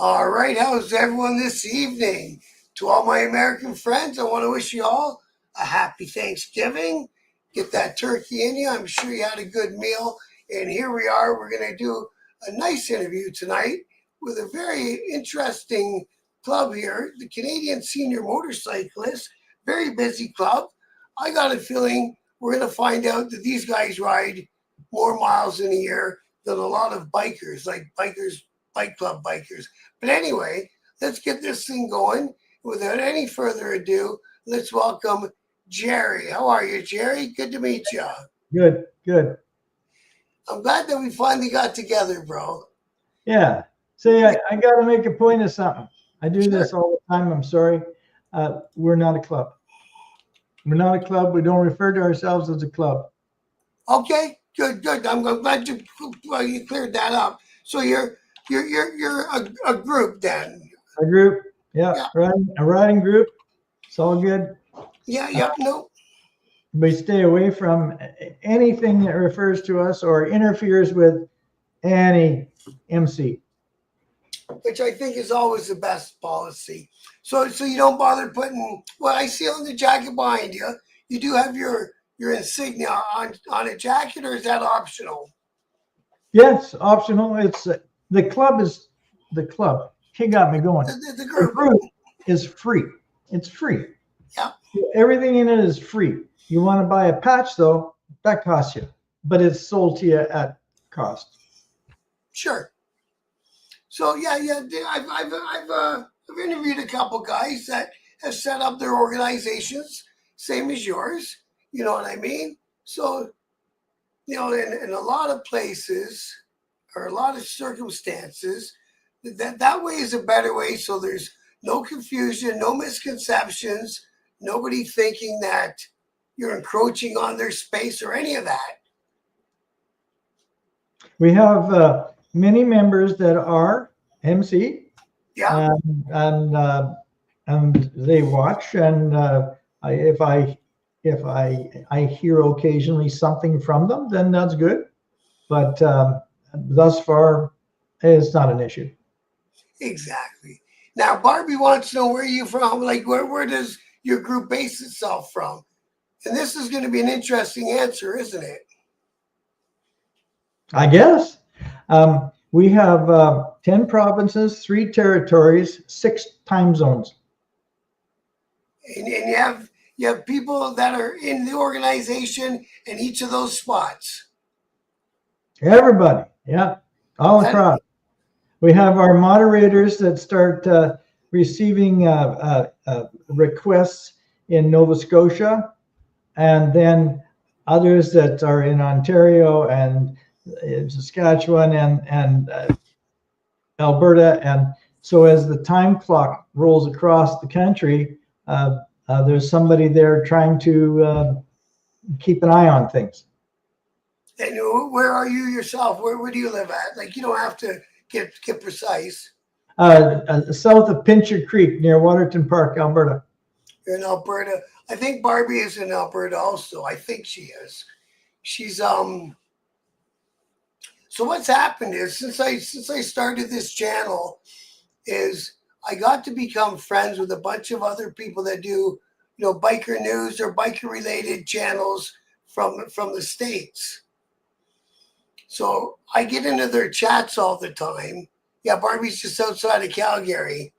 All right, how's everyone this evening? To all my American friends, I want to wish you all a happy Thanksgiving. Get that turkey in you. I'm sure you had a good meal. And here we are. We're going to do a nice interview tonight with a very interesting club here, the Canadian Senior Motorcyclist. Very busy club. I got a feeling we're going to find out that these guys ride more miles in a year than a lot of bikers, like bike club bikers. But anyway, let's get this thing going. Without any further ado, let's welcome Gerry. How are you, Gerry? Good to meet you. Good. I'm glad that we finally got together, bro. Yeah. See, I got to make a point of something. I do this all the time. I'm sorry. We're not a club. We're not a club. We don't refer to ourselves as a club. Okay, good. I'm glad you cleared that up. So you're a group then. A group, yeah. A riding group. It's all good. Yeah. No. We stay away from anything that refers to us or interferes with any MC. Which I think is always the best policy. So you don't bother putting. Well, I see on the jacket behind you. You do have your insignia on a jacket, or is that optional? Yes, optional. It's the club is the club. He got me going. The group is free. It's free. Yeah. Everything in it is free. You want to buy a patch though, that costs you, but it's sold to you at cost. Sure. So yeah. I've interviewed a couple guys that have set up their organizations, same as yours. You know what I mean? So, in a lot of places or a lot of circumstances, that way is a better way. So there's no confusion, no misconceptions, nobody thinking that you're encroaching on their space or any of that. We have many members that are MC. Yeah. And they watch, and if I hear occasionally something from them, then that's good. But thus far, it's not an issue. Exactly. Now, Barbie wants to know where you're from. Like, where does your group base itself from? And this is going to be an interesting answer, isn't it? I guess. We have 10 provinces, 3 territories, 6 time zones. And you have people that are in the organization in each of those spots. Everybody, yeah, all across. We have our moderators that start receiving requests in Nova Scotia, and then others that are in Ontario and Saskatchewan and Alberta. And so as the time clock rolls across the country, there's somebody there trying to keep an eye on things. And where are you yourself? Where do you live at? Like, you don't have to get precise. South of Pincher Creek near Waterton Park, Alberta. You're in Alberta. I think Barbie is in Alberta also. I think she is. She's So what's happened is since I started this channel, is I got to become friends with a bunch of other people that do, biker news or biker related channels from the States. So I get into their chats all the time. Yeah, Barbie's just outside of Calgary.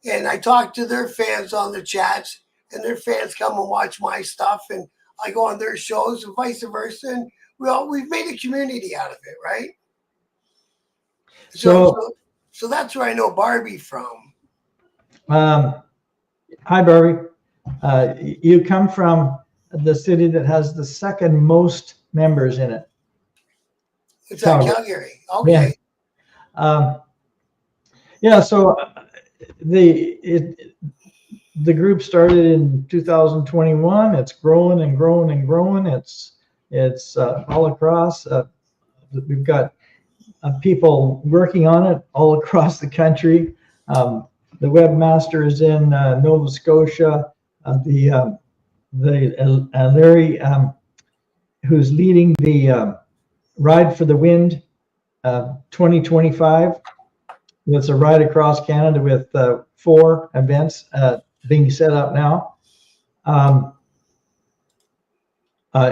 And I talk to their fans on the chats, and their fans come and watch my stuff, and I go on their shows and vice versa. And we've made a community out of it, right? So that's where I know Barbie from. Hi, Barbie. You come from the city that has the second most members in it. It's Calgary. Okay. So the group started in 2021. It's growing and growing and growing. It's all across. We've got people working on it all across the country. The webmaster is in Nova Scotia. Larry, who's leading the Ride for the Wind 2025, It's a ride across Canada with 4 events being set up now.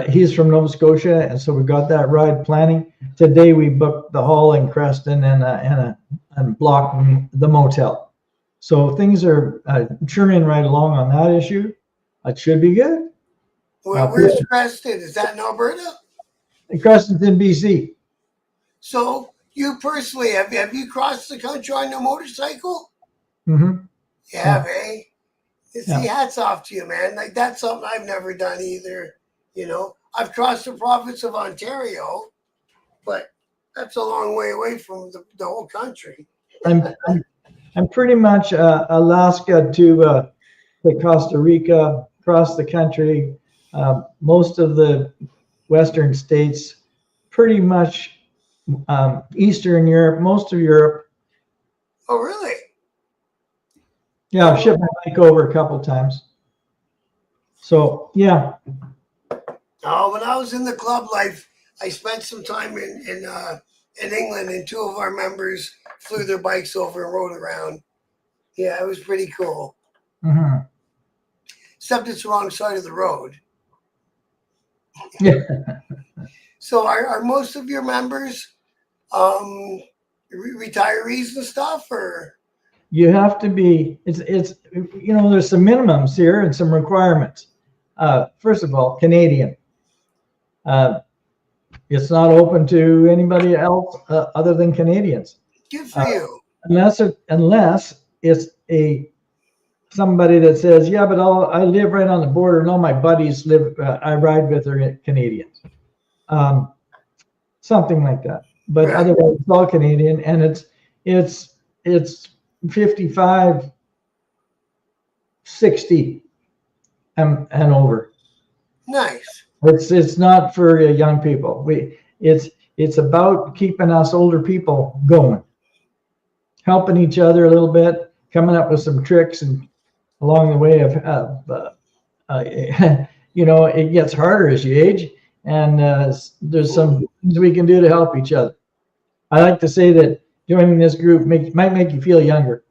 He's from Nova Scotia, and so we got that ride planning. Today we booked the hall in Creston and blocked the motel. So things are churning right along on that issue. It should be good. Where's Creston? Is that in Alberta? Creston's in BC. So you personally, have you crossed the country on your motorcycle? Mm-hmm. You have, eh? See, hats off to you, man. Like, that's something I've never done either. You know, I've crossed the province of Ontario, but that's a long way away from the whole country. I'm pretty much Alaska to Costa Rica, across the country, most of the Western states, pretty much Eastern Europe, most of Europe. Oh, really? Yeah, I've shipped my bike over a couple times. So, yeah. When I was in the club life, I spent some time in England, and 2 of our members flew their bikes over and rode around. Yeah, it was pretty cool. Mm-hmm. Except it's the wrong side of the road. Yeah. So are most of your members retirees and stuff, or? You have to be, it's there's some minimums here and some requirements. First of all, Canadian. It's not open to anybody else other than Canadians. Good for you. Unless it's somebody that says, yeah, but I live right on the border and all my buddies I ride with are Canadians. Something like that. But right. Otherwise it's all Canadian, and it's 55, 60 and over. Nice. It's not for young people. It's about keeping us older people going, helping each other a little bit, coming up with some tricks, and along the way it gets harder as you age, and there's some things we can do to help each other. I like to say that joining this group might make you feel younger.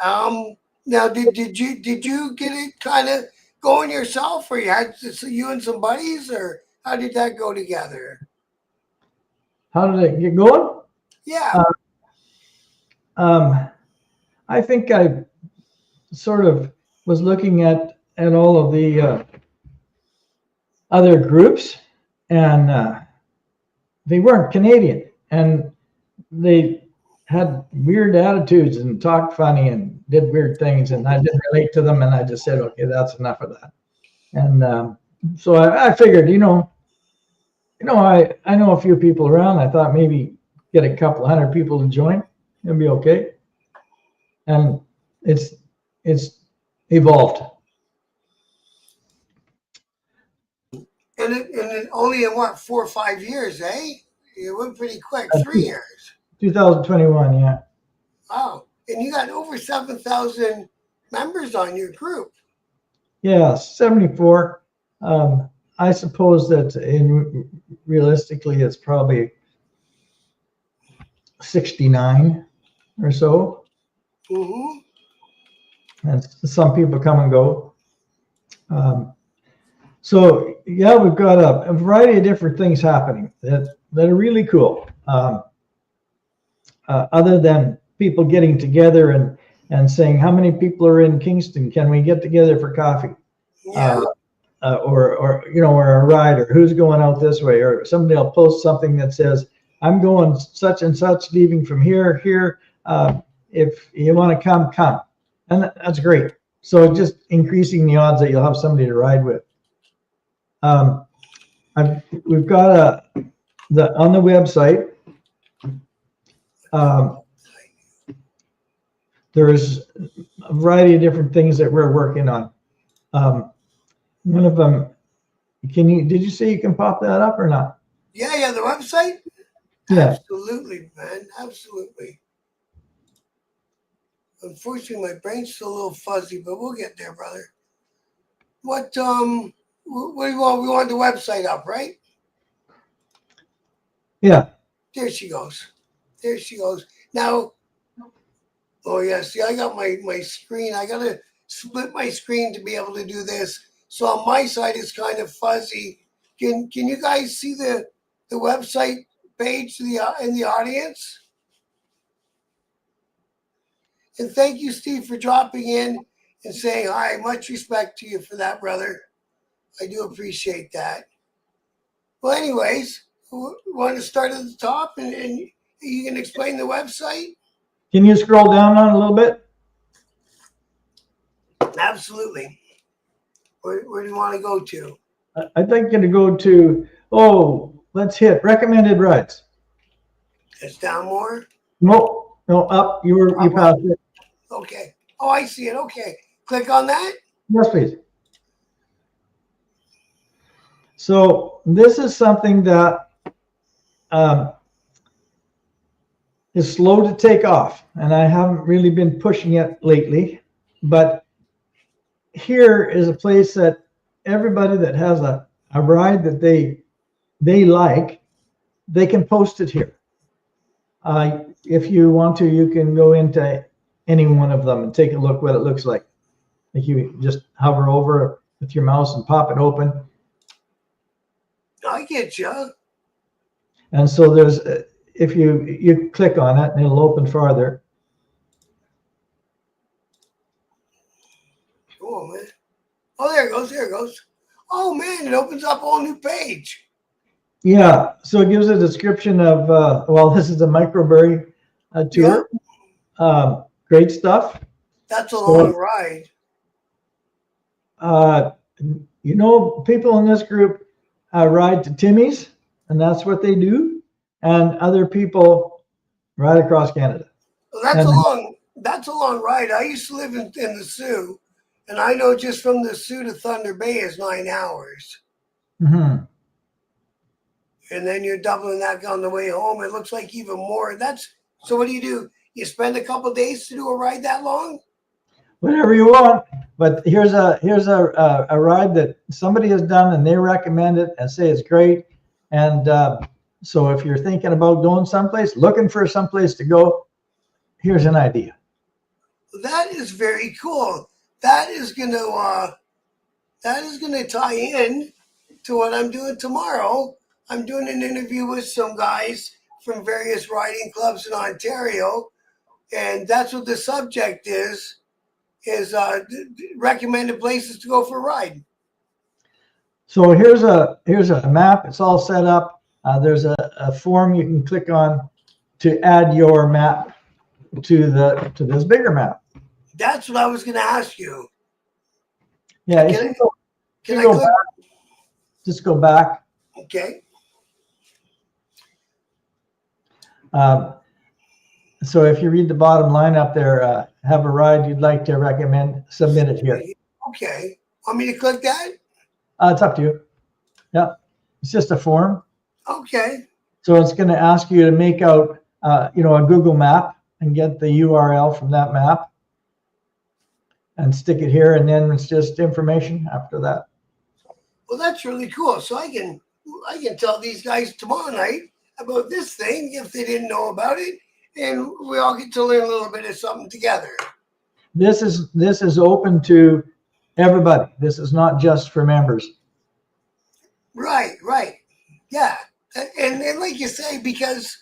Now, did you get it kind of going yourself, or you had you and some buddies, or how did that go together? How did it get going? Yeah. I think I sort of was looking at all of the other groups, and they weren't Canadian, and they had weird attitudes and talked funny and did weird things, and I didn't relate to them, and I just said, okay, that's enough of that. And so I figured, I know a few people around. I thought maybe get a couple hundred people to join, it'll be okay. And it's evolved. And it only in what, 4 or 5 years, eh? It went pretty quick. 3 years. 2021, yeah. Wow. And you got over 7,000 members on your group. Yeah, 74. I suppose that realistically it's probably 69 or so. Mm-hmm. And some people come and go. So yeah, we've got a variety of different things happening that are really cool. Other than people getting together and saying, how many people are in Kingston? Can we get together for coffee? Yeah. Or a ride, or who's going out this way, or somebody will post something that says, I'm going such and such, leaving from here. If you want to come. And that's great. So just increasing the odds that you'll have somebody to ride with. We've got on the website, there's a variety of different things that we're working on. One of them, did you say you can pop that up or not? Yeah, the website? Yeah. Absolutely, man. Absolutely. Unfortunately, my brain's still a little fuzzy, but we'll get there, brother. What do you want? We want the website up, right? Yeah. There she goes. There she goes. Now, oh yeah, see, I got my screen. I gotta split my screen to be able to do this. So on my side, it's kind of fuzzy. Can you guys see the website page in the audience? And thank you, Steve, for dropping in and saying hi. Much respect to you for that, brother. I do appreciate that. Well, anyways, we want to start at the top, and you can explain the website? Can you scroll down on it a little bit? Absolutely. Where do you want to go to? I think going to go to, let's hit recommended rides. It's down more? No, up. You passed it. Okay. Oh, I see it. Okay. Click on that? Yes, please. So this is something that is slow to take off, and I haven't really been pushing it lately. But here is a place that everybody that has a ride that they like, they can post it here. If you want to, you can go into any one of them and take a look what it looks like. Like you just hover over with your mouse and pop it open. I get you. And so there's, if you click on it, and it'll open farther. Cool, man. Oh, there it goes. There it goes. Oh, man, it opens up a whole new page. Yeah, so it gives a description of, this is a microberry tour. Yeah. Great stuff. That's a long ride. People in this group ride to Timmy's, and that's what they do. And other people ride across Canada. Well, that's a long ride. I used to live in the Sioux, and I know just from the Sioux to Thunder Bay is 9 hours. Mm-hmm. And then you're doubling that on the way home. It looks like even more. So what do? You spend a couple days to do a ride that long? Whatever you want. But here's a ride that somebody has done, and they recommend it and say it's great. And so if you're thinking about going someplace, looking for someplace to go, here's an idea. That is very cool. That is gonna tie in to what I'm doing tomorrow. I'm doing an interview with some guys from various riding clubs in Ontario, and that's what the subject is recommended places to go for a ride. So here's a map. It's all set up. There's a form you can click on to add your map to this bigger map. That's what I was going to ask you. Yeah. Can I go back? Just go back. Okay. So if you read the bottom line up there, have a ride you'd like to recommend, submit it here. Okay. Want me to click that? It's up to you. Yeah. It's just a form. Okay. So it's going to ask you to make out, a Google map and get the URL from that map and stick it here. And then it's just information after that. Well, that's really cool. So I can tell these guys tomorrow night about this thing if they didn't know about it, and we all get to learn a little bit of something together. This is open to everybody. This is not just for members. Right. Yeah. And like you say, because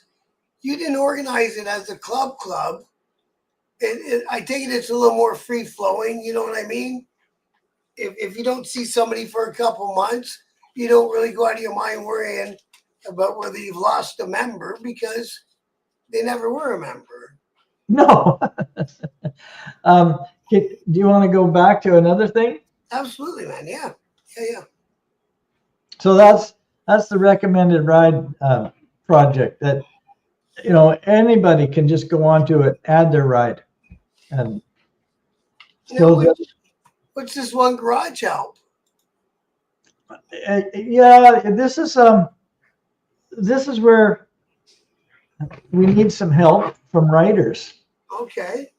you didn't organize it as a club, I take it it's a little more free flowing. You know what I mean? If you don't see somebody for a couple months, you don't really go out of your mind worrying about whether you've lost a member because they never were a member. No. Do you want to go back to another thing? Absolutely, man. Yeah. So that's the recommended ride project that, anybody can just go onto it, add their ride. And what's this one garage help? This is where we need some help from writers. Okay.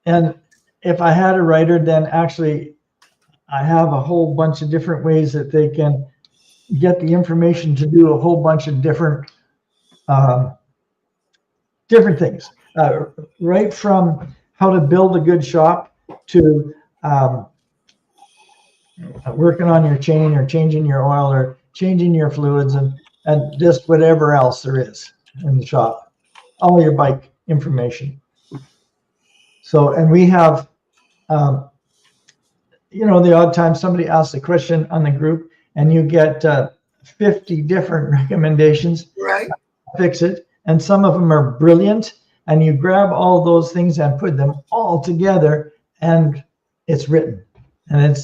And if I had a writer, then actually I have a whole bunch of different ways that they can get the information to do a whole bunch of different different things, right from how to build a good shop to working on your chain or changing your oil or changing your fluids and just whatever else there is in the shop, all your bike information. So, and we have, the odd time somebody asks a question on the group and you get 50 different recommendations. Right. Fix it. And some of them are brilliant. And you grab all those things and put them all together and it's written. And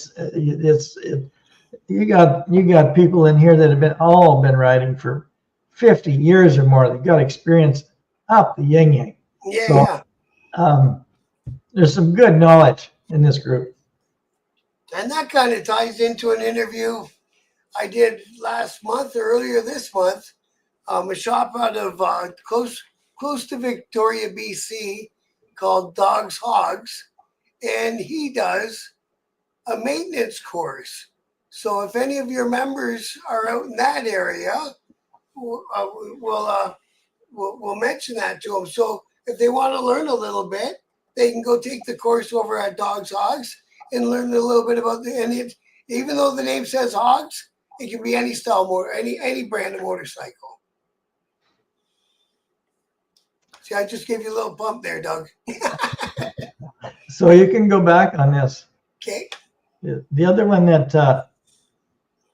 you got people in here that have been riding for 50 years or more. They've got experience up the yin yang. Yeah. So, there's some good knowledge in this group. And that kind of ties into an interview I did last month or earlier this month. A shop out of close to Victoria, BC, called Dogs Hogs, and he does a maintenance course. So if any of your members are out in that area, we'll mention that to them. So if they want to learn a little bit, they can go take the course over at Dogs Hogs and learn a little bit about even though the name says Hogs, it can be any style any brand of motorcycle. See, I just gave you a little bump there, Doug. So you can go back on this. Okay. The other one that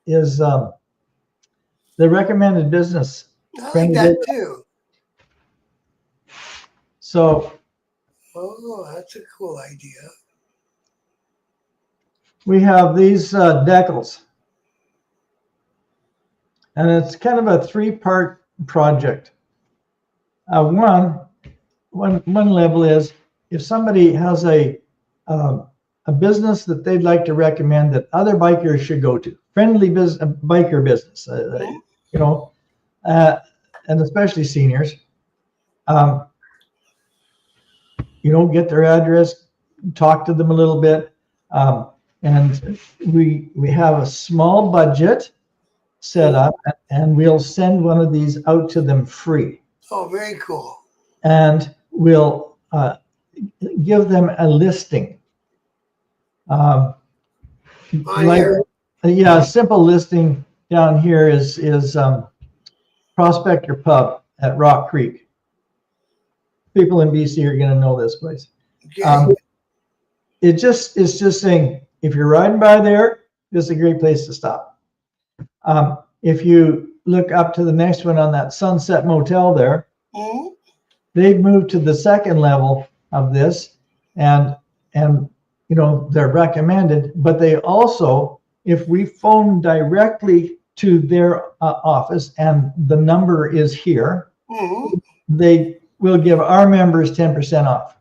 is the recommended business. I like that too. So. Oh, that's a cool idea. We have these decals. And it's kind of a three-part project. One level is if somebody has a business that they'd like to recommend that other bikers should go to, friendly biker business, and especially seniors. Get their address, talk to them a little bit, and we have a small budget set up, and we'll send one of these out to them free. Oh, very cool. And we'll give them a listing. A simple listing down here is Prospector Pub at Rock Creek. People in BC are going to know this place. Okay. It's just saying, if you're riding by there, this is a great place to stop. If you look up to the next one on that Sunset Motel there, they've moved to the second level of this, and they're recommended. But they also, if we phone directly to their office, and the number is here, they will give our members 10% off.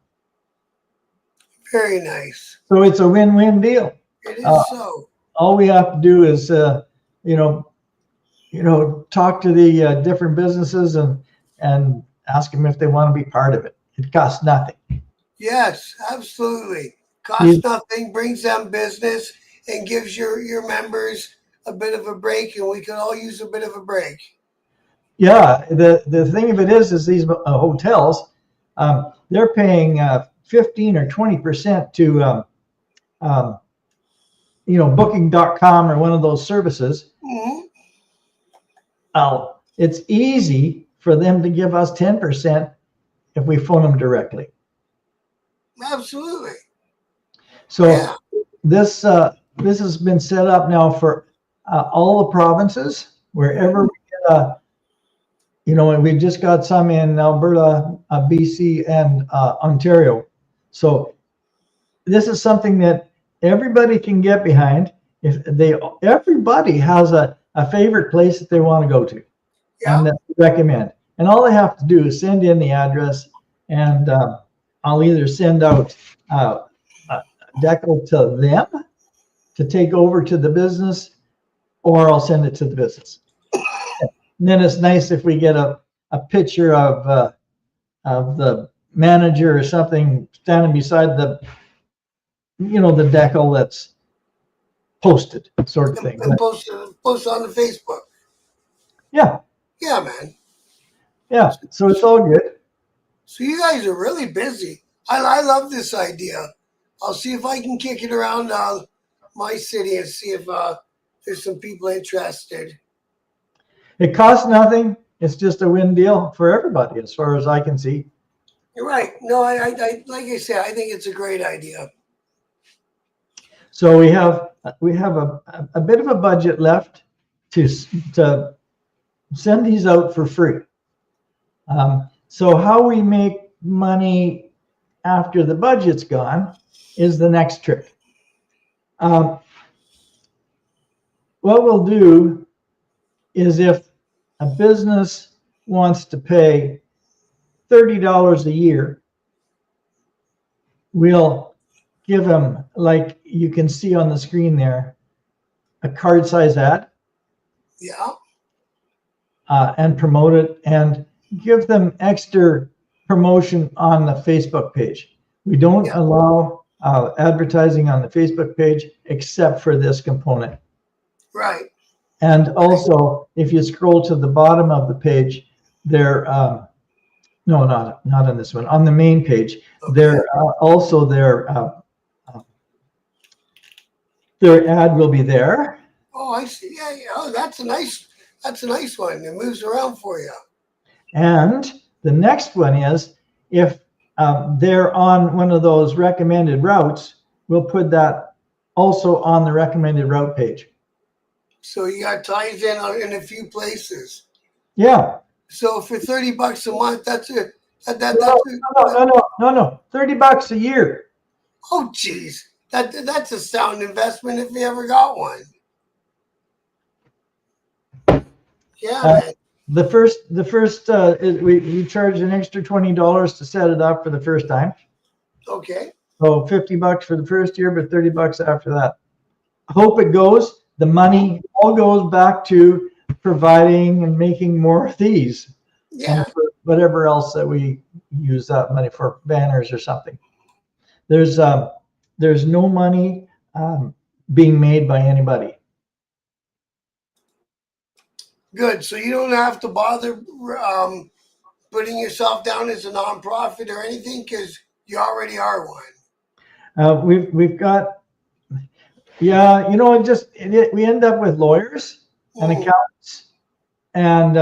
Very nice. So it's a win-win deal. It is so. All we have to do is, talk to the different businesses and ask them if they want to be part of it. It costs nothing. Yes, absolutely. Costs nothing, brings them business, and gives your members a bit of a break, and we can all use a bit of a break. Yeah, the thing of it is these hotels, they're paying 15 or 20% to booking.com or one of those services. It's easy for them to give us 10% if we phone them directly. Absolutely. So this has been set up now for all the provinces, wherever we get and we've just got some in Alberta, BC, and Ontario. So this is something that everybody can get behind. Everybody has a favorite place that they want to go to, and that they recommend. And all they have to do is send in the address, and I'll either send out a decal to them to take over to the business, or I'll send it to the business. And then it's nice if we get a picture of the manager or something standing beside the decal that's posted, sort of thing. Post on the Facebook. Yeah. Yeah, man. Yeah. So it's all good. So you guys are really busy. I love this idea. I'll see if I can kick it around my city and see if there's some people interested. It costs nothing. It's just a win deal for everybody, as far as I can see. You're right. No, I like I said, I think it's a great idea. So we have a bit of a budget left to send these out for free. So how we make money after the budget's gone is the next trick. What we'll do is, if a business wants to pay $30 a year, we'll give them, like you can see on the screen there, a card size ad. Yeah. And promote it and give them extra promotion on the Facebook page. We don't allow advertising on the Facebook page except for this component. Right. And also, if you scroll to the bottom of the page, there, no, not on this one, on the main page, there also their ad will be there. Oh, I see. Yeah. Oh, that's a nice one. It moves around for you. And the next one is, if they're on one of those recommended routes, we'll put that also on the recommended route page. So you got ties in a few places. Yeah. So for $30 a month, that's it. No. $30 a year. Oh, geez. That's a sound investment if you ever got one. Yeah, man. The first we charge an extra $20 to set it up for the first time. Okay. So $50 for the first year, but $30 after that. Hope it goes. The money all goes back to providing and making more of these. Yeah. And for whatever else that we use that money for, banners or something. There's no money being made by anybody. Good. So you don't have to bother putting yourself down as a nonprofit or anything, because you already are one. We've got, yeah, you know, we end up with lawyers and accountants and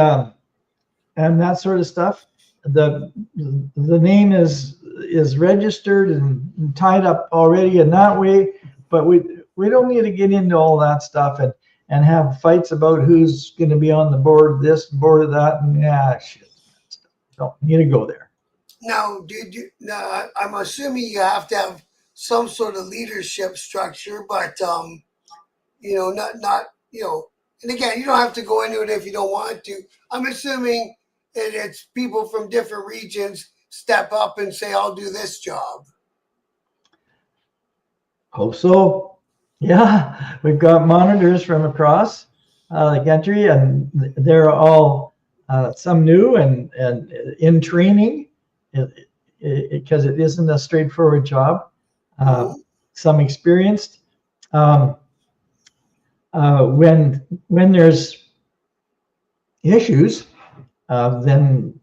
that sort of stuff. The name is registered and tied up already in that way, but we don't need to get into all that stuff and have fights about who's going to be on the board, this board of that, and shit. Don't need to go there. Now, I'm assuming you have to have some sort of leadership structure, but not and again, you don't have to go into it if you don't want to. I'm assuming that it's people from different regions step up and say, I'll do this job. Hope so. Yeah, we've got monitors from across the country, and they're all some new and in training, because it isn't a straightforward job. Some experienced. When there's issues, then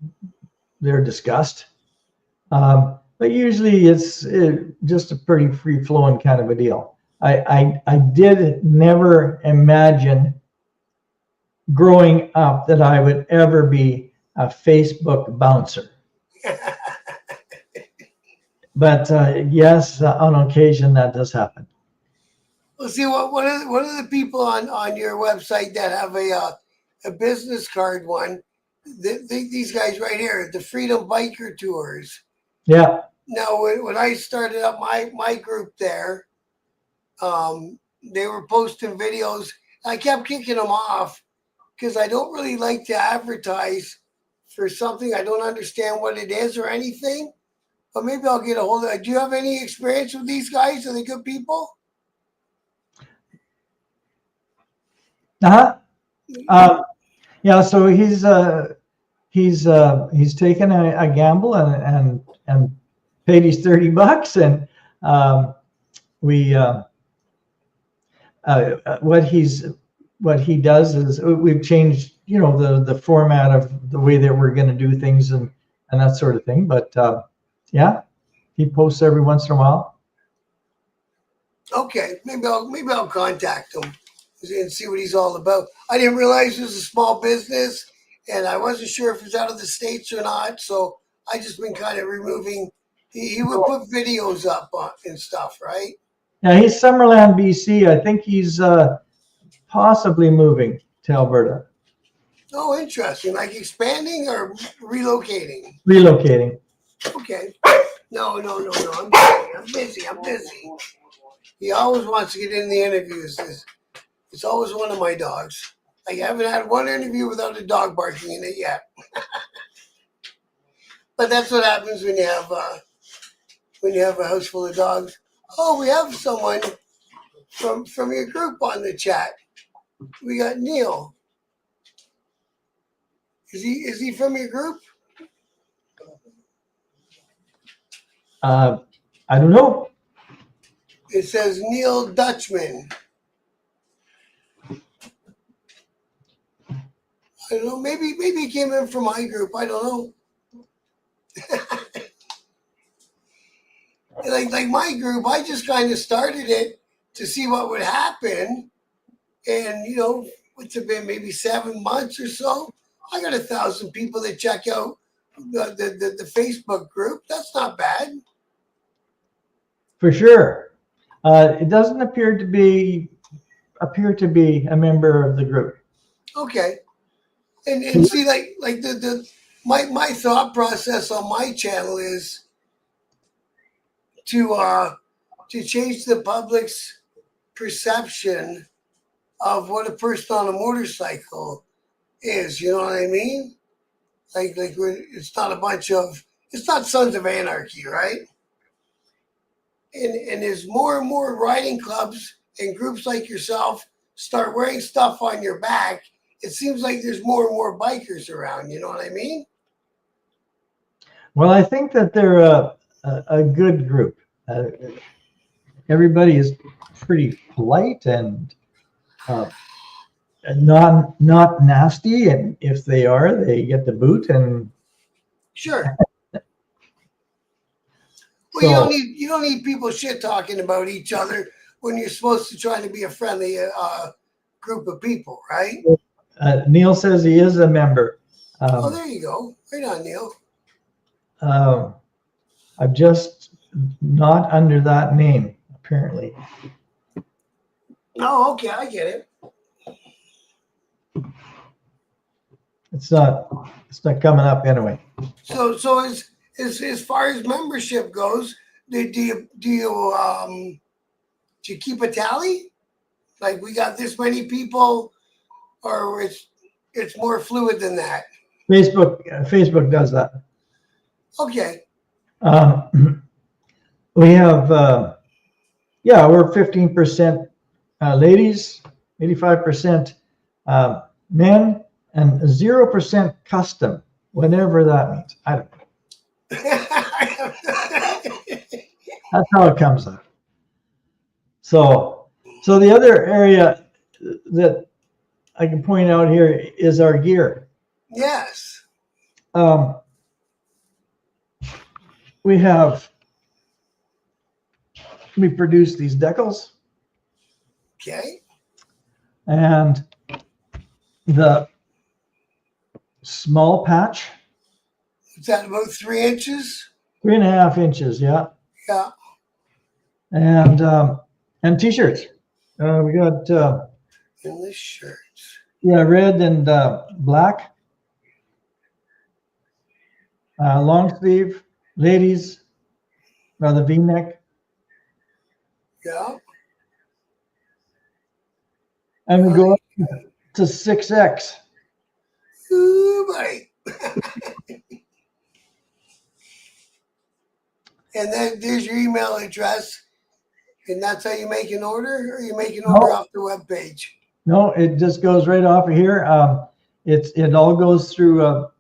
they're discussed. But usually it's just a pretty free-flowing kind of a deal. I did never imagine growing up that I would ever be a Facebook bouncer. But yes, on occasion that does happen. Well, see, what are the people on your website that have a business card one? These guys right here, the Freedom Biker Tours. Yeah. Now, when I started up my group there, they were posting videos. I kept kicking them off because I don't really like to advertise for something I don't understand what it is or anything. But maybe I'll get a hold of it. Do you have any experience with these guys? Are they good people? Yeah. So he's taken a gamble and paid his $30, and what he does is we've changed, the format of the way that we're going to do things, and and that sort of thing. But yeah, he posts every once in a while. Okay, maybe I'll contact him and see what he's all about. I didn't realize it was a small business, and I wasn't sure if it's out of the States or not. So I just been kind of removing. He would put videos up on and stuff, right? Yeah, he's Summerland, BC. I think he's possibly moving to Alberta. Oh, interesting. Like expanding or relocating? Relocating. Okay. No. I'm busy. He always wants to get in the interviews. It's always one of my dogs. I haven't had one interview without a dog barking in it yet. But that's what happens when you have a house full of dogs. Oh, we have someone from your group on the chat. We got Neil. Is he from your group? I don't know. It says Neil Dutchman. I don't know. Maybe he came in from my group. I don't know. like my group, I just kind of started it to see what would happen, and it's been maybe 7 months or so. I got 1,000 people that check out the Facebook group. That's not bad. For sure. It doesn't appear to be a member of the group. Okay. And see, like my thought process on my channel is to change the public's perception of what a person on a motorcycle is. You know what I mean? Like it's not Sons of Anarchy, right? And as more and more riding clubs and groups like yourself start wearing stuff on your back, it seems like there's more and more bikers around. You know what I mean? Well, I think that they're a good group. Everybody is pretty polite and not nasty, and if they are, they get the boot. And sure. So, Well, you don't need people shit talking about each other when you're supposed to try to be a friendly group of people, right? Neil says he is a member. Oh, there you go. Right on, Neil. I'm just not under that name, apparently. Oh, okay, I get it. It's not coming up anyway. So as far as membership goes, do you keep a tally? Like we got this many people, or it's more fluid than that? Facebook does that. Okay. We have we're 15% ladies, 85% men, and 0% custom, whatever that means. I don't know. That's how it comes up. So the other area that I can point out here is our gear. Yes. We produce these decals. Okay. And the small patch. Is that about 3 inches? 3.5 inches, yeah. Yeah. And t-shirts. We got And the shirts. yeah, red and black. Long sleeve, ladies, rather V-neck. Yeah. And we go up to 6X. Ooh, buddy. And then there's your email address, and that's how you make an order, or you make an order off the webpage? No, it just goes right off of here. It all goes through a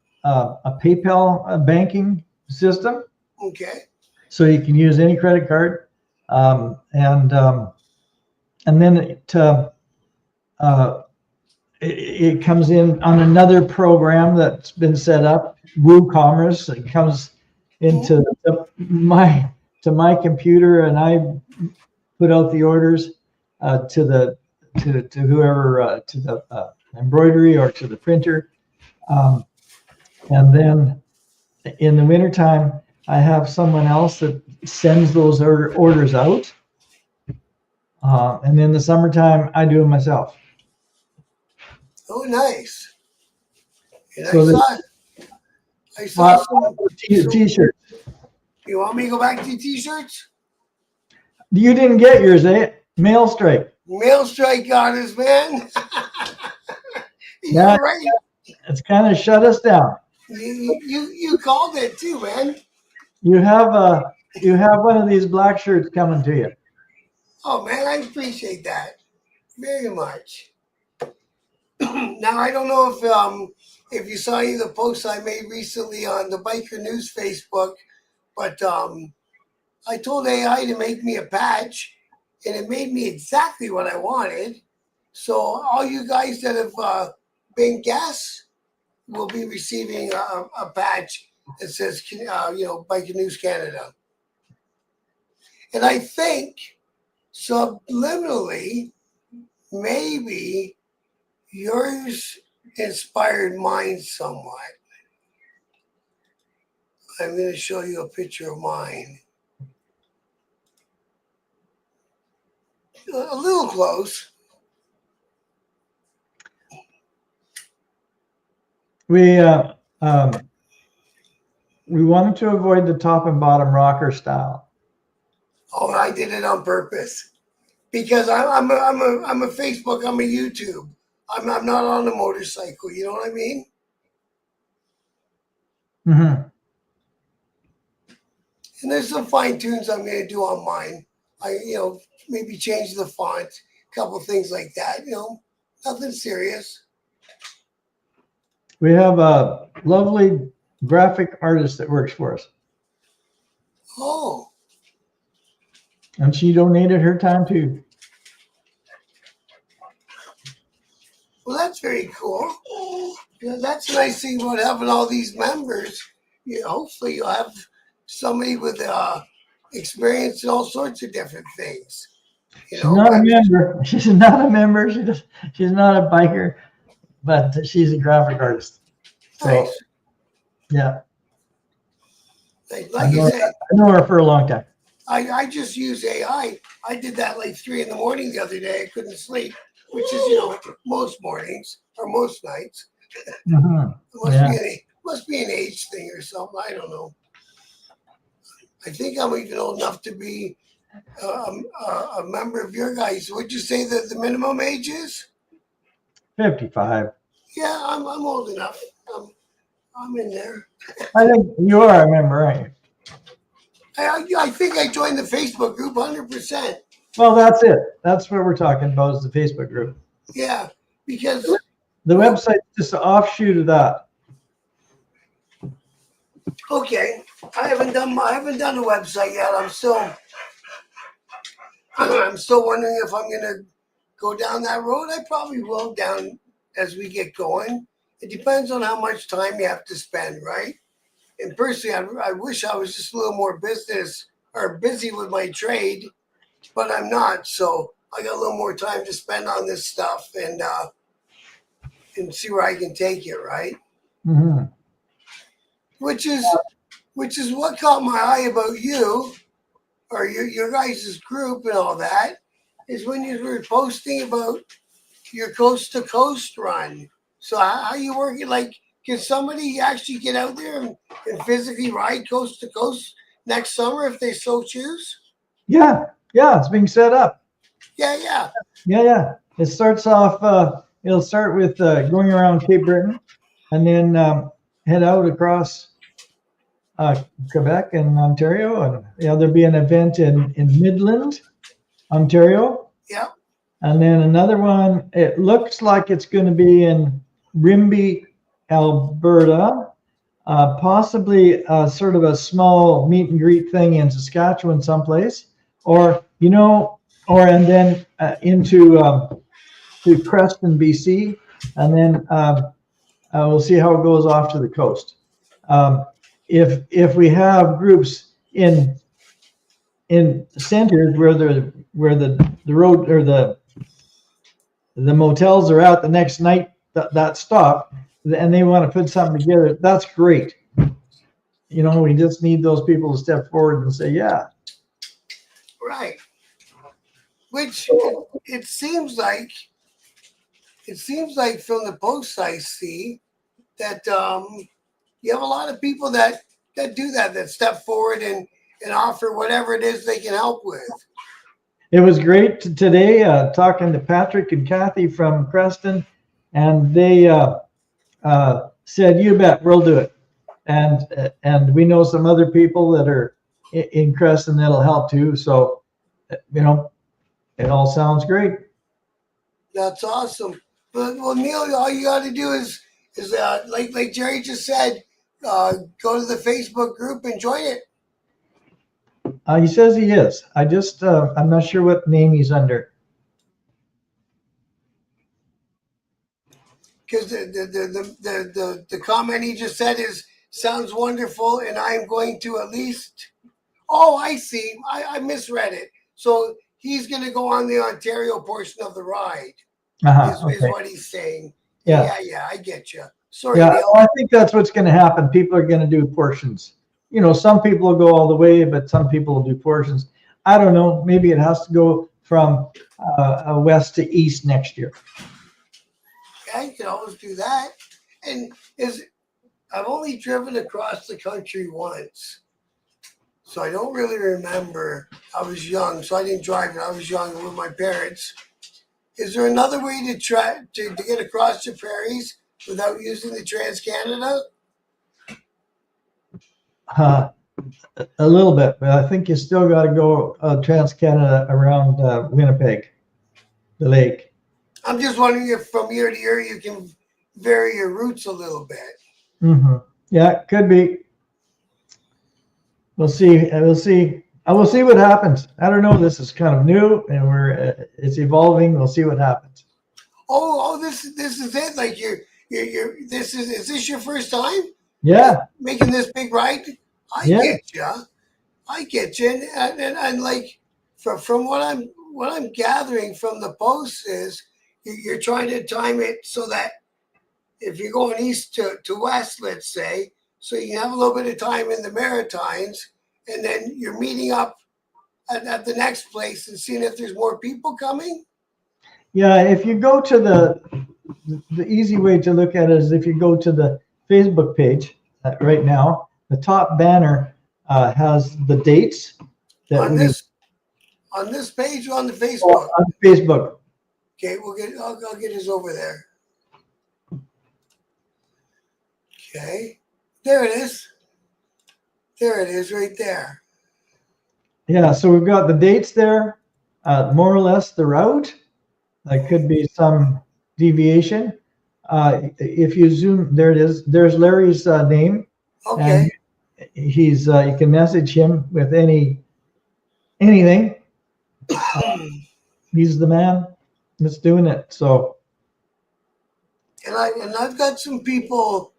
PayPal banking system. Okay. So you can use any credit card, and then it comes in on another program that's been set up, WooCommerce. It comes into my computer, and I put out the orders to whoever, to the embroidery or to the printer. And then in the wintertime, I have someone else that sends those orders out. And in the summertime, I do it myself. Oh, nice. And So I saw some t-shirts. You want me to go back to t-shirts? You didn't get yours, eh? Mail strike. Mail strike got us, man. You're Yeah, right. it's kind of shut us down. You called it too, man. You have one of these black shirts coming to you. Oh man, I appreciate that very much. Now I don't know if you saw any of the posts I made recently on the Biker News Facebook, but I told AI to make me a patch, and it made me exactly what I wanted. So all you guys that have been guests will be receiving a patch that says, Biker News Canada. And I think subliminally, maybe yours inspired mine somewhat. I'm going to show you a picture of mine. A little close. We wanted to avoid the top and bottom rocker style. Oh, I did it on purpose because I'm a Facebook. I'm a YouTube. I'm not on a motorcycle. You know what I mean? Mm-hmm. And there's some fine tunes I'm going to do on mine. Maybe change the font, a couple things like that. Nothing serious. We have a lovely graphic artist that works for us. Oh. And she donated her time too. Well, that's very cool. That's a nice thing about having all these members. Hopefully you'll have somebody with experience in all sorts of different things. She's not a member. She's not a member. She's not a biker, but she's a graphic artist. So, nice. Yeah. Like you said, I know her for a long time. I just use AI. I did that like 3 a.m. the other day. I couldn't sleep, which is, most mornings or most nights. Mm-hmm. Must be an age thing or something. I don't know. I think I'm even old enough to be a member of your guys. Would you say that the minimum age is? 55. Yeah, I'm old enough. I'm in there. I think you are a member, aren't you? I think I joined the Facebook group 100%. Well, that's it. That's what we're talking about is the Facebook group. Yeah, because the website's just an offshoot of that. Okay, I haven't done a website yet. I'm still wondering if I'm gonna go down that road. I probably will down as we get going. It depends on how much time you have to spend, right? And personally, I wish I was just a little more busy with my trade, but I'm not. So I got a little more time to spend on this stuff and see where I can take it, right? Mm-hmm. Which is what caught my eye about you or your guys' group and all that is when you were posting about your coast to coast run. So how you working? Like, can somebody actually get out there and physically ride coast to coast next summer if they so choose? Yeah, it's being set up. Yeah. It starts off. It'll start with going around Cape Breton, and then head out across Quebec and Ontario, and there'll be an event in Midland, Ontario. Yeah. And then another one. It looks like it's going to be in Rimbey, Alberta, possibly sort of a small meet and greet thing in Saskatchewan someplace, and then into to Creston, BC, and then we'll see how it goes off to the coast. If we have groups in centers where the road or the motels are out the next night, that stop, and they want to put something together, that's great. You know, we just need those people to step forward and say, yeah. Right. Which it seems like from the posts I see that you have a lot of people that do that step forward and offer whatever it is they can help with. It was great today talking to Patrick and Kathy from Creston, and they said, "You bet, we'll do it." And we know some other people that are in Creston that'll help too. So, you know, it all sounds great. That's awesome. But well, Neil, all you got to do is like Gerry just said, go to the Facebook group and join it. He says he is. I'm not sure what name he's under. Because the comment he just said sounds wonderful, and I'm going to at least. Oh, I see. I misread it. So he's going to go on the Ontario portion of the ride. Is what he's saying. Yeah, I get you. Sorry, Neil. I think that's what's going to happen. People are going to do portions. You know, some people will go all the way, but some people will do portions. I don't know. Maybe it has to go from west to east next year. Yeah, you can always do that. And I've only driven across the country once, so I don't really remember. I was young, so I didn't drive it. I was young with my parents. Is there another way to try to get across the prairies without using the Trans-Canada? A little bit, but I think you still got to go Trans-Canada around Winnipeg, the lake. I'm just wondering if from year to year you can vary your routes a little bit. Mm-hmm. Yeah, could be. We'll see. We'll see. I will see what happens. I don't know. This is kind of new, and it's evolving. We'll see what happens. Oh, this is it. Like is this your first time? Yeah. Making this big ride. I get you. And like from what I'm gathering from the posts is you're trying to time it so that if you're going east to west, let's say, so you have a little bit of time in the Maritimes, and then you're meeting up at the next place and seeing if there's more people coming. Yeah, if you go to the easy way to look at it is if you go to the Facebook page right now, the top banner has the dates that on this page or on the Facebook. On Facebook. Okay, I'll get his over there. Okay, there it is. There it is, right there. Yeah, so we've got the dates there, more or less the route. There could be some deviation. If you zoom, there it is. There's Larry's name. Okay. And he's you can message him with anything. He's the man that's doing it. So. And I've got some people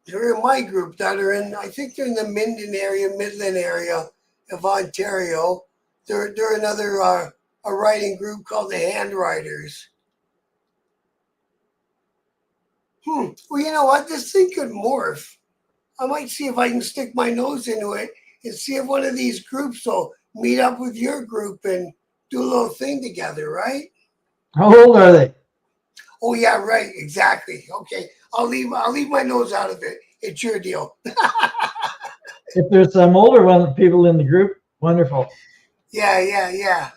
they're in my group that are in, I think they're in the Midland area of Ontario. They're another a writing group called the Handwriters. Well, you know what? This thing could morph. I might see if I can stick my nose into it and see if one of these groups will meet up with your group and do a little thing together, right? How old are they? Oh yeah, right, exactly. Okay, I'll leave my nose out of it. It's your deal. If there's some older people in the group, wonderful. Yeah.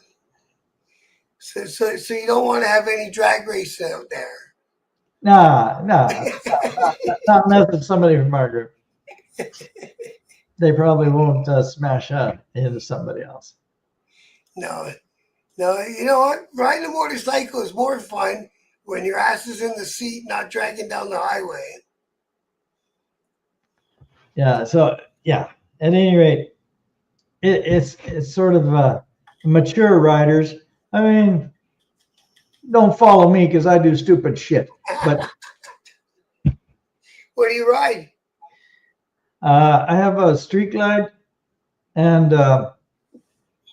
So you don't want to have any drag race out there? Nah, not messing somebody from our group. They probably won't smash up into somebody else. No, you know what? Riding a motorcycle is more fun when your ass is in the seat, not dragging down the highway. Yeah. So yeah. At any rate, it's sort of mature riders. I mean, don't follow me because I do stupid shit. But What do you ride? I have a Street Glide and a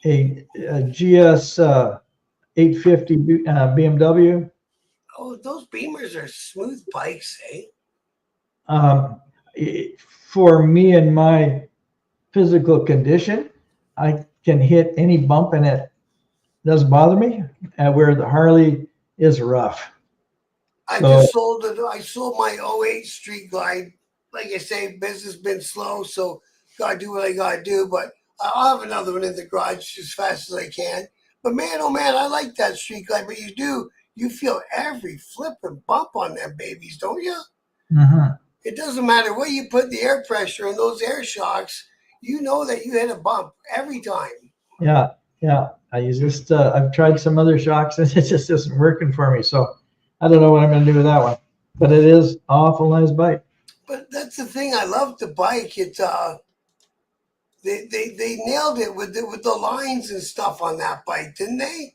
GS 850 BMW. Oh, those Beamers are smooth bikes, eh? Um, for me and my physical condition, I can hit any bump and it doesn't bother me. Where the Harley is rough. I So, just sold it. I sold my '08 Street Glide. Like I say, business been slow, so gotta do what I gotta do. But I'll have another one in the garage as fast as I can. But man, oh man, I like that Street Glide. But you feel every flip and bump on them babies, don't you? mhm. It doesn't matter what you put the air pressure in those air shocks. You know that you hit a bump every time. Yeah, yeah. I've tried some other shocks and it just isn't working for me. So I don't know what I'm going to do with that one. But it is awful nice bike. But that's the thing. I love the bike. They nailed it with the lines and stuff on that bike, didn't they?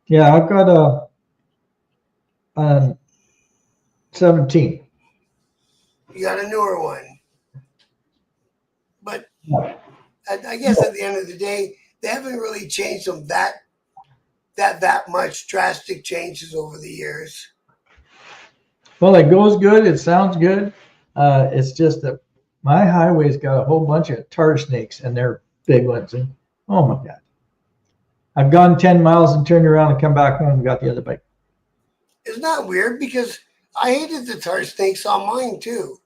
Yeah, I've got a 17. You got a newer one, but Yeah. I guess at the end of the day, they haven't really changed them that much. Drastic changes over the years. Well, it goes good. It sounds good. It's just that my highway's got a whole bunch of tar snakes and they're big ones. And oh my God. I've gone 10 miles and turned around and come back home and got the other bike. Isn't that weird? Because I hated the tar snakes on mine too.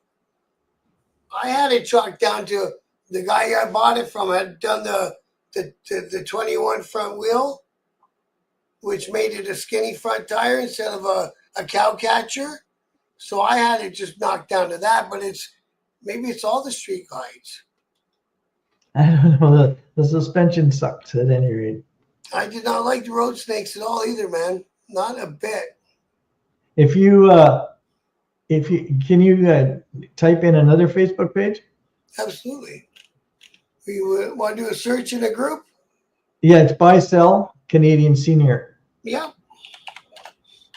I had it chalked down to the guy I bought it from had done the 21 front wheel, which made it a skinny front tire instead of a cow catcher. So I had it just knocked down to that, but maybe it's all the Street Glides. I don't know. The suspension sucks at any rate. I did not like the road snakes at all either, man. Not a bit. If you can you type in another Facebook page? Absolutely. You want to do a search in a group? Yeah, it's buy sell Canadian Senior. Yeah.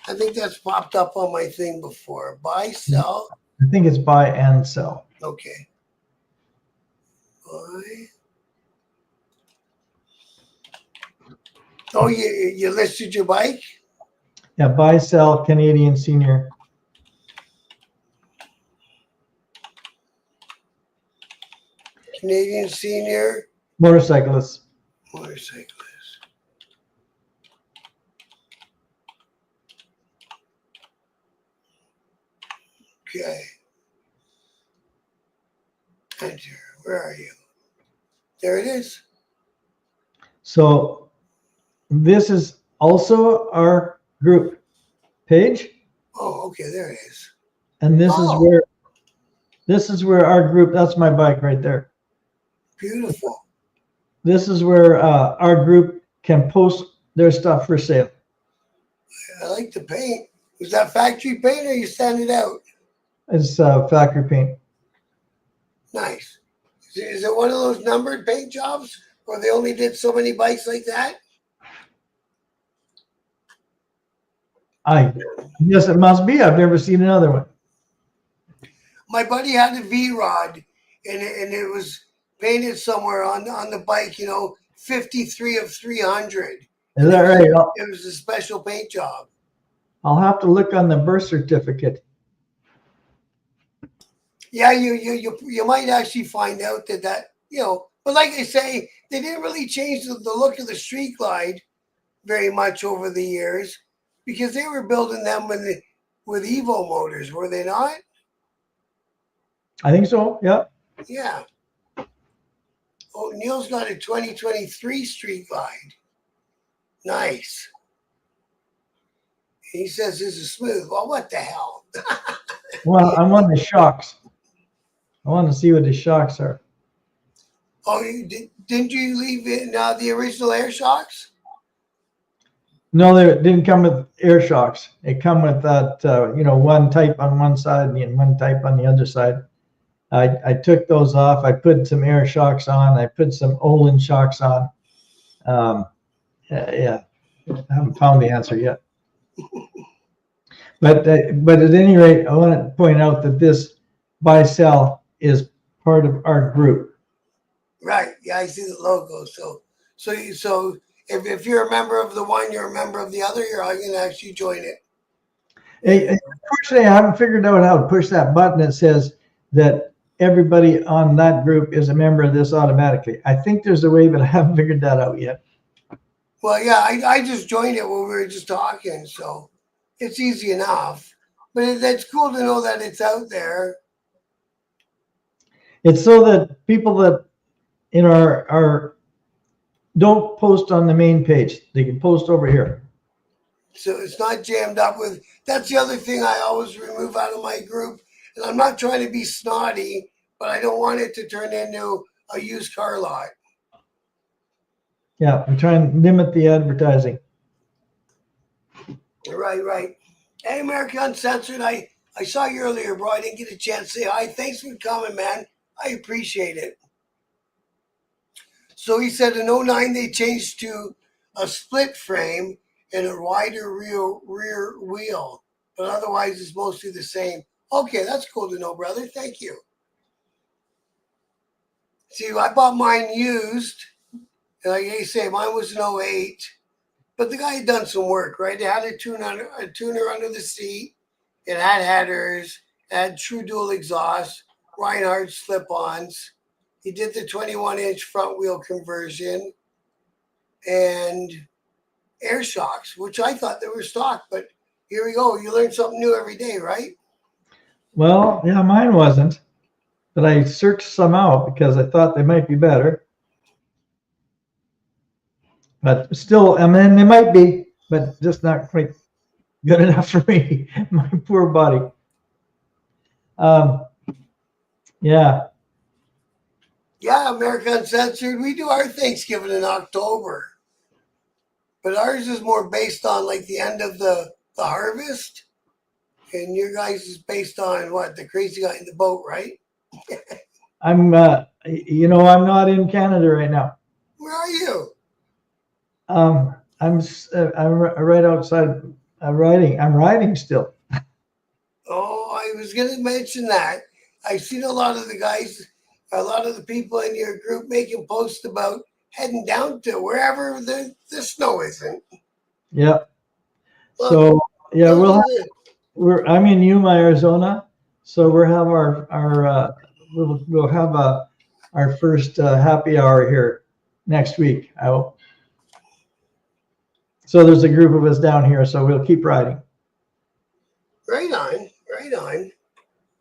I think that's popped up on my thing before. Buy, sell. I think it's buy and sell. Okay. Buy. Oh, you listed your bike? Yeah, buy sell Canadian Senior. Canadian Senior Motorcyclist. Motorcyclist. Okay. Enter. Where are you? There it is. So this is also our group page, Oh, okay. There it is. and this Oh. is where our group. That's my bike right there. Beautiful. This is where our group can post their stuff for sale. I like the paint. Was that factory paint or you sand it out? It's factory paint. Nice. Is it one of those numbered paint jobs or they only did so many bikes like that? Yes, it must be. I've never seen another one. My buddy had a V-Rod and it was painted somewhere on the bike, 53 of 300. Is that right? It was a special paint job. I'll have to look on the birth certificate. Yeah, you might actually find out that but like I say, they didn't really change the look of the Street Glide very much over the years because they were building them with Evo motors, were they not? I think so. Yeah. Yeah. Oh, Neil's got a 2023 Street Glide. Nice. He says this is smooth. Well, what the hell? Well, I want the shocks. I want to see what the shocks are. Oh, didn't you leave in the original air shocks? No, they didn't come with air shocks. It come with that, one type on one side and one type on the other side. I took those off. I put some air shocks on. I put some Olin shocks on. Yeah, I haven't found the answer yet. But at any rate, I want to point out that this buy sell is part of our group. Right. Yeah, I see the logo. So if you're a member of the one, you're a member of the other. You're all going to actually join it. Unfortunately, I haven't figured out how to push that button that says that everybody on that group is a member of this automatically. I think there's a way, but I haven't figured that out yet. Well, yeah, I just joined it when we were just talking, so it's easy enough. But that's cool to know that it's out there. It's so that people that in our don't post on the main page, they can post over here. So it's not jammed up with. That's the other thing I always remove out of my group. And I'm not trying to be snotty, but I don't want it to turn into a used car lot. Yeah, I'm trying to limit the advertising. Right. Hey, America Uncensored, I saw you earlier, bro. I didn't get a chance to say hi. Thanks for coming, man. I appreciate it. So he said in '09 they changed to a split frame and a wider rear wheel, but otherwise it's mostly the same. Okay, that's cool to know, brother. Thank you. See, I bought mine used, and like you say, mine was an '08, but the guy had done some work, right? It had a tuner under the seat. It had headers, it had true dual exhaust, Reinhardt slip-ons. He did the 21-inch front wheel conversion and air shocks, which I thought they were stock, but here we go. You learn something new every day, right? Well, yeah, mine wasn't, but I searched some out because I thought they might be better. But still, I mean, they might be, but just not quite good enough for me. My poor body. Yeah. Yeah, America Uncensored. We do our Thanksgiving in October, but ours is more based on like the end of the harvest, and your guys is based on what, the crazy guy in the boat, right? I'm not in Canada right now. Where are you? I'm right outside. I'm riding still. Oh, I was going to mention that. I've seen a lot of the guys, a lot of the people in your group making posts about heading down to wherever the snow isn't. Yeah. Well, So yeah, I'm in Yuma, Arizona. So we'll have our first happy hour here next week. I hope. So there's a group of us down here, so we'll keep riding. Right on. Well,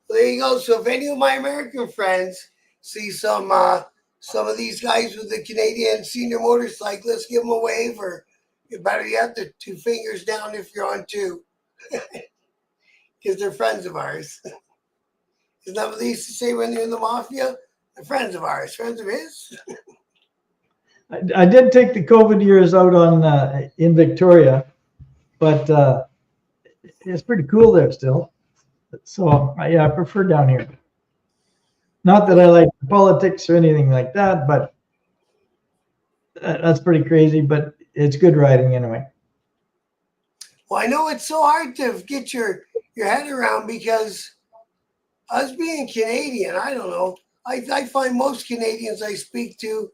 there you go. So if any of my American friends see some of these guys with the Canadian Senior Motorcyclist, give them a wave, or better yet, the two fingers down if you're on two, because they're friends of ours. Isn't that what they used to say when they're in the mafia? They're friends of ours, friends of his. I did take the COVID years out on in Victoria, but it's pretty cool there still. So yeah, I prefer down here. Not that I like politics or anything like that, but that's pretty crazy. But it's good riding anyway. Well, I know it's so hard to get your head around because us being Canadian, I don't know. I find most Canadians I speak to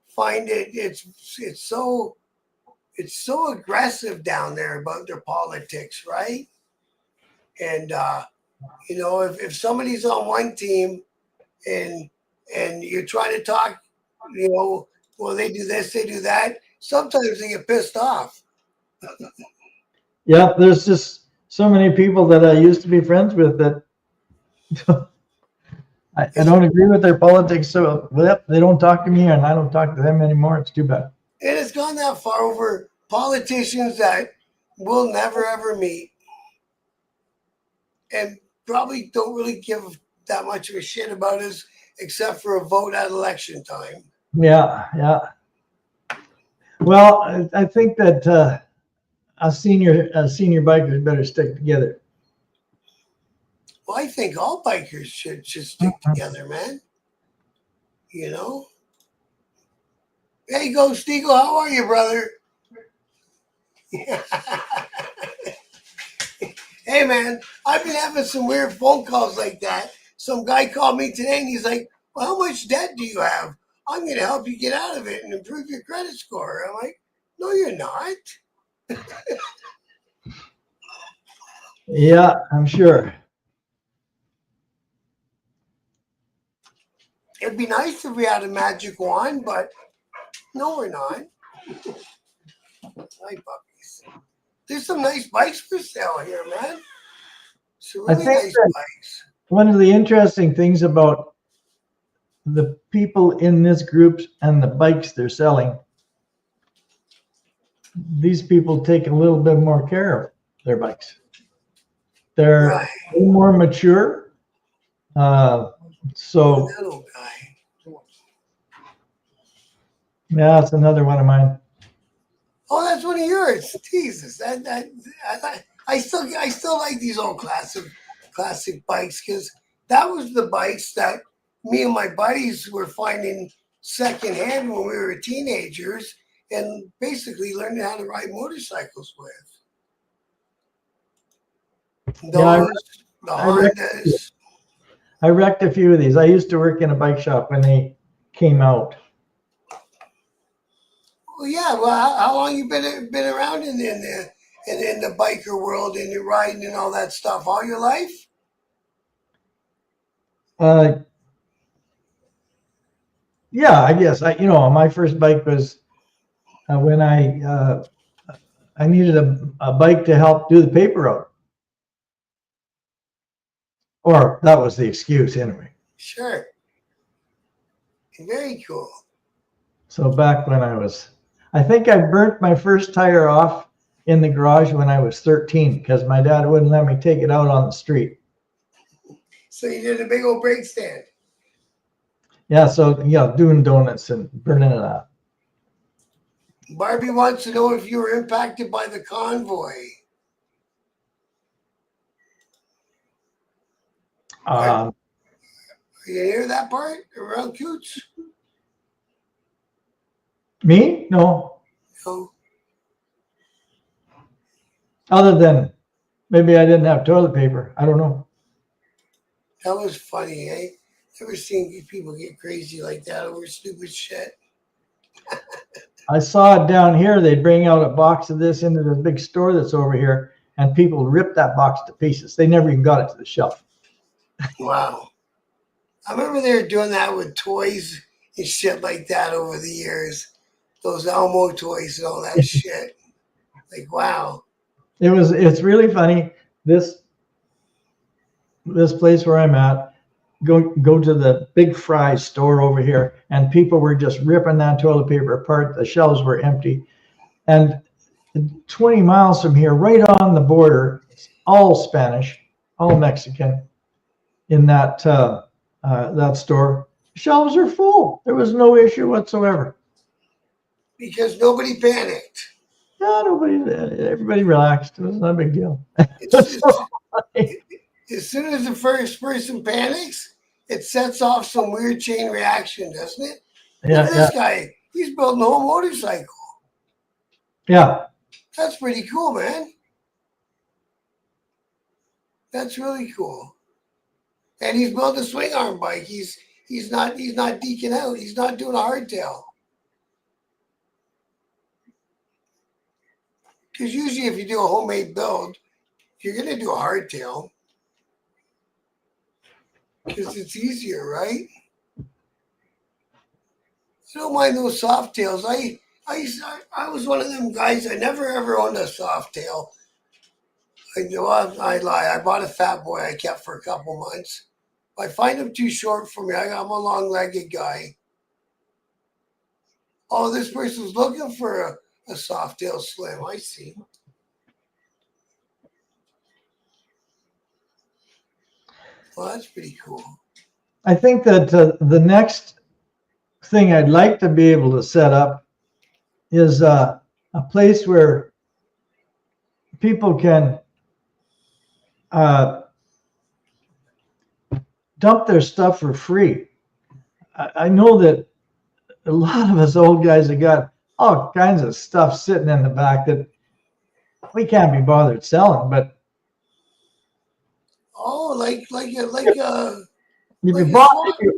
find it's so aggressive down there about their politics, right? And if somebody's on one team and you're trying to talk, well, they do this, they do that. Sometimes they get pissed off. Yeah, there's just so many people that I used to be friends with that I don't agree with their politics. So they don't talk to me, and I don't talk to them anymore. It's too bad. And it's gone that far over politicians that we'll never ever meet and probably don't really give that much of a shit about us except for a vote at election time. Yeah. Well, I think that us senior bikers better stick together. Well, I think all bikers should stick together, man. You know? Hey, Ghost Eagle, how are you, brother? Hey man, I've been having some weird phone calls like that. Some guy called me today and he's like, well, how much debt do you have? I'm going to help you get out of it and improve your credit score. I'm like, no, you're not. Yeah, I'm sure. It'd be nice if we had a magic wand, but no, we're not. Hi, puppies. There's some nice bikes for sale here, man. Some I really think nice that bikes. one of the interesting things about the people in this group and the bikes they're selling, these people take a little bit more care of their bikes. They're Right. a little more mature. So That old guy. yeah, it's another one of mine. Oh, that's one of yours. Jesus, I still like these old classic bikes because that was the bikes that me and my buddies were finding secondhand when we were teenagers and basically learning how to ride motorcycles with. Yeah, Those, the Hondas. I wrecked a few of these. I used to work in a bike shop when they came out. Well, yeah. Well, how long you been around in the biker world and you're riding and all that stuff all your life? Yeah, I guess my first bike was when I needed a bike to help do the paper route, or that was the excuse anyway. Sure. Very cool. So back when I think I burnt my first tire off in the garage when I was 13 because my dad wouldn't let me take it out on the street. So you did a big old brake stand. Yeah, so doing donuts and burning it up. Barbie wants to know if you were impacted by the convoy. Are you hear that part around Coots? Me? No. No. Other than maybe I didn't have toilet paper. I don't know. That was funny, eh? Never seen people get crazy like that over stupid shit. I saw it down here. They'd bring out a box of this into the big store that's over here, and people ripped that box to pieces. They never even got it to the shelf. Wow. I remember they were doing that with toys and shit like that over the years. Those Elmo toys and all that shit. Like, wow. It's really funny. This place where I'm at, go to the Big Fry store over here, and people were just ripping that toilet paper apart. The shelves were empty. And 20 miles from here, right on the border, it's all Spanish, all Mexican in that store. Shelves are full. There was no issue whatsoever. Because nobody panicked. No, everybody relaxed. It was not a big deal. As soon as the first person panics, it sets off some weird chain reaction, doesn't it? Yeah, Look at this guy. He's building a whole motorcycle. Yeah. That's pretty cool, man. That's really cool. And he's building a swing arm bike. He's not deking out. He's not doing a hardtail. Because usually if you do a homemade build, you're going to do a hardtail. Because it's easier, right? I don't mind those soft tails. I was one of them guys. I never ever owned a soft tail. I lie. I bought a Fat Boy I kept for a couple months. I find them too short for me. I'm a long-legged guy. Oh, this person's looking for a soft tail slim. I see. Well, that's pretty cool. I think that the next thing I'd like to be able to set up is a place where people can dump their stuff for free. I know that a lot of us old guys have got all kinds of stuff sitting in the back that we can't be bothered selling, but If you like a bought, SWAT.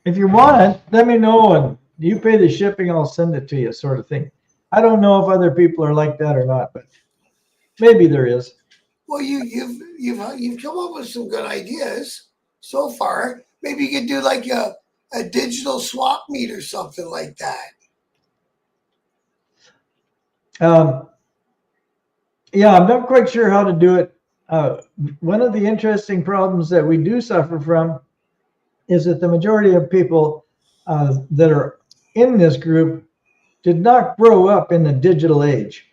if you want it, let me know, and you pay the shipping. I'll send it to you, sort of thing. I don't know if other people are like that or not, but maybe there is. Well, you've come up with some good ideas so far. Maybe you could do like a digital swap meet or something like that. Um, yeah, I'm not quite sure how to do it. One of the interesting problems that we do suffer from is that the majority of people that are in this group did not grow up in the digital age.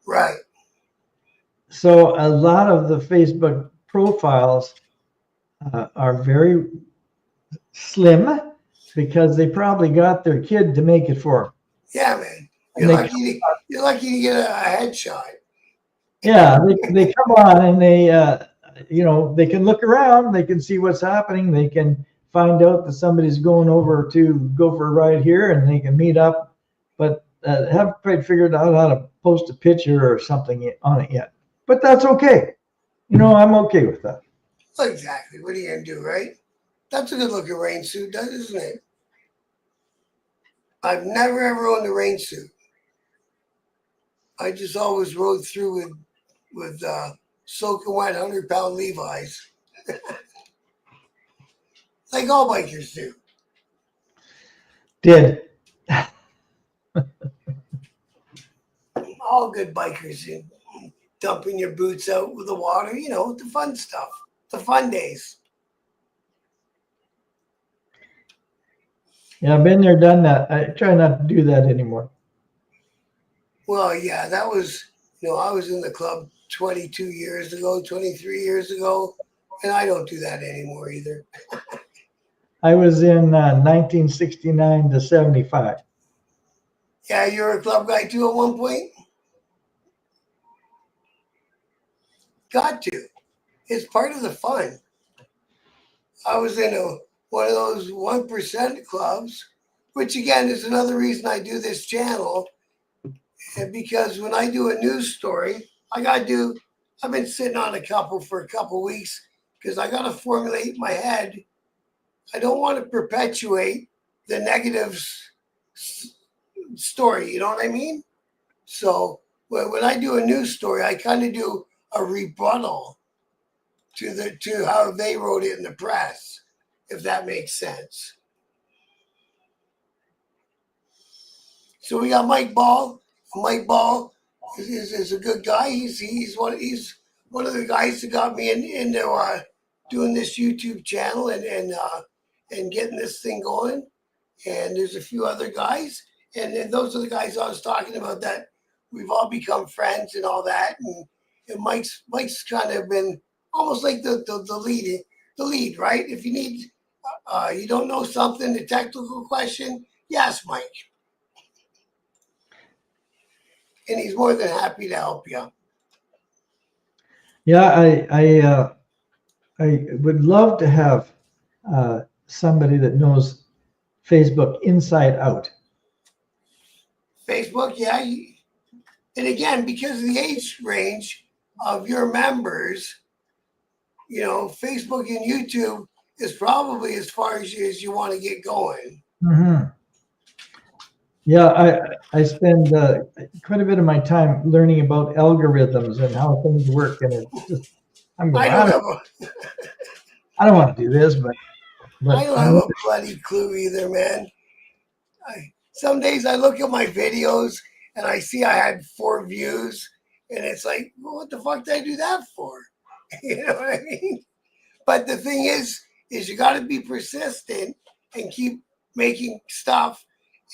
Right. So a lot of the Facebook profiles are very slim because they probably got their kid to make it for them. Yeah, man. And they, You're lucky to get a headshot. yeah, they come on and they, they can look around, they can see what's happening, they can find out that somebody's going over to go for a ride here, and they can meet up, but haven't quite figured out how to post a picture or something on it yet. But that's okay. I'm okay with that. Exactly. What are you gonna do, right? That's a good looking rain suit, isn't it? I've never ever owned a rain suit. I just always rode through with soaking wet 100-pound Levi's, like all bikers do. Did. All good bikers do. Dumping your boots out with the water, the fun stuff, the fun days. Yeah, I've been there, done that. I try not to do that anymore. Well, yeah, that was, I was in the club 22 years ago, 23 years ago, and I don't do that anymore either. I was in 1969 to 75. Yeah, you're a club guy too at one point? Got to. It's part of the fun. I was in one of those 1% clubs, which again is another reason I do this channel. And because when I do a news story, I've been sitting on a couple for a couple weeks because I got to formulate in my head. I don't want to perpetuate the negative story. You know what I mean? So when I do a news story, I kind of do a rebuttal to how they wrote it in the press, if that makes sense. So we got Mike Ball. Mike Ball is a good guy. He's one of the guys that got me into doing this YouTube channel and getting this thing going. And there's a few other guys, and those are the guys I was talking about that we've all become friends and all that. And Mike's kind of been almost like the lead, right? If you need, you don't know something, a technical question, yes, Mike. And he's more than happy to help you. Yeah, I would love to have somebody that knows Facebook inside out. Facebook, yeah. And again, because of the age range of your members, Facebook and YouTube is probably as far as you want to get going. Mm-hmm. Yeah, I spend quite a bit of my time learning about algorithms and how things work, and it's just I don't want to do this, but I don't have a bloody clue either, man. Some days I look at my videos and I see I had 4 views, and it's like, well, what the fuck did I do that for? You know what I mean? But the thing is you got to be persistent and keep making stuff,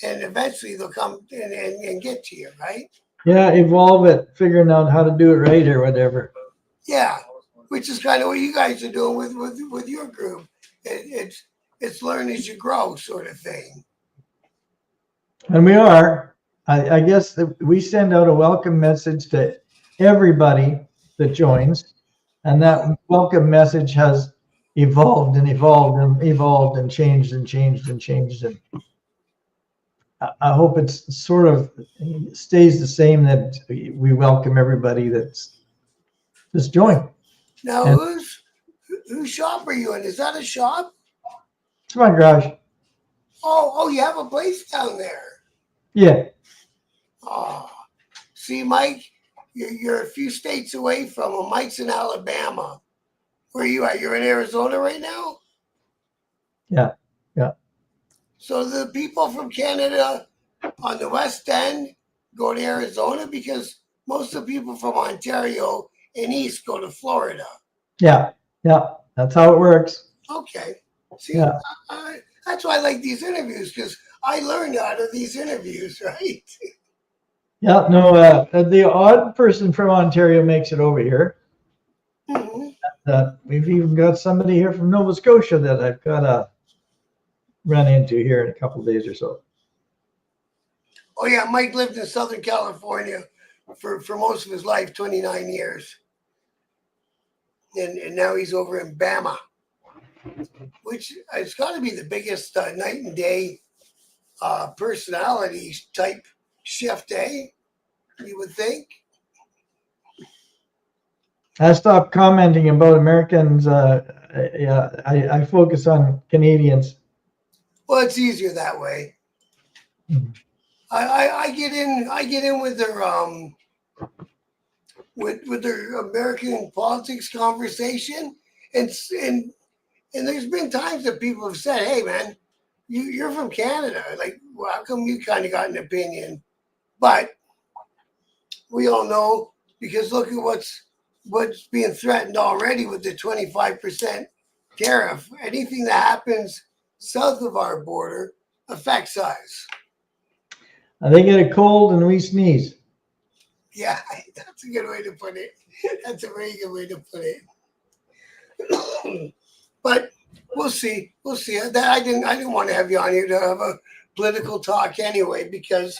and eventually they'll come and get to you, right? Yeah, evolve it, figuring out how to do it right or whatever. Yeah, which is kind of what you guys are doing with your group. It's learn as you grow, sort of thing. And we are. I guess that we send out a welcome message to everybody that joins, and that welcome message has evolved and evolved and evolved and changed and changed and changed. And I hope it's sort of stays the same, that we welcome everybody that's joined. Now, Whose shop are you in? Is that a shop? It's my garage. Oh, you have a place down there. Yeah. Oh, see, Mike, you're a few states away from him. Mike's in Alabama. Where are you at? You're in Arizona right now? Yeah. Yeah. So the people from Canada on the West End go to Arizona because most of the people from Ontario and East go to Florida. Yeah. Yeah. That's how it works. Okay. See, Yeah. that's why I like these interviews because I learned out of these interviews, right? Yeah. No, the odd person from Ontario makes it over here. Mm-hmm. We've even got somebody here from Nova Scotia that I've got to run into here in a couple of days or so. Oh, yeah. Mike lived in Southern California for most of his life, 29 years. And now he's over in Bama, which has got to be the biggest night and day personality type shift, eh? You would think. I stopped commenting about Americans. Yeah, I focus on Canadians. Well, it's easier that way. Mhm. I get in with their with their American politics conversation, and there's been times that people have said, "Hey, man, you're from Canada. Like, well, how come you kind of got an opinion?" But we all know because look at what's being threatened already with the 25% tariff. Anything that happens south of our border affects us. They get a cold and we sneeze. Yeah, that's a good way to put it. That's a very good way to put it. But we'll see. We'll see. That I didn't want to have you on here to have a political talk anyway because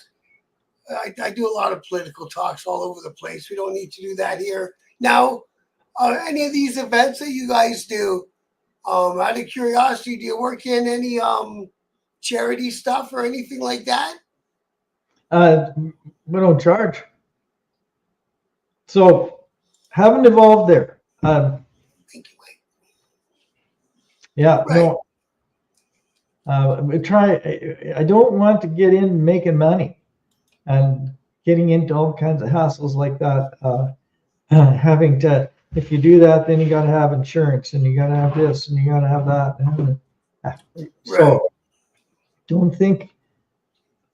I do a lot of political talks all over the place. We don't need to do that here. Now, any of these events that you guys do, out of curiosity, do you work in any charity stuff or anything like that? We don't charge. So haven't evolved there. Thank you, Mike. Yeah, Right. no. We try. I don't want to get in making money and getting into all kinds of hassles like that. Having to, if you do that, then you got to have insurance and you got to have this and you got to have that. So Right. don't think,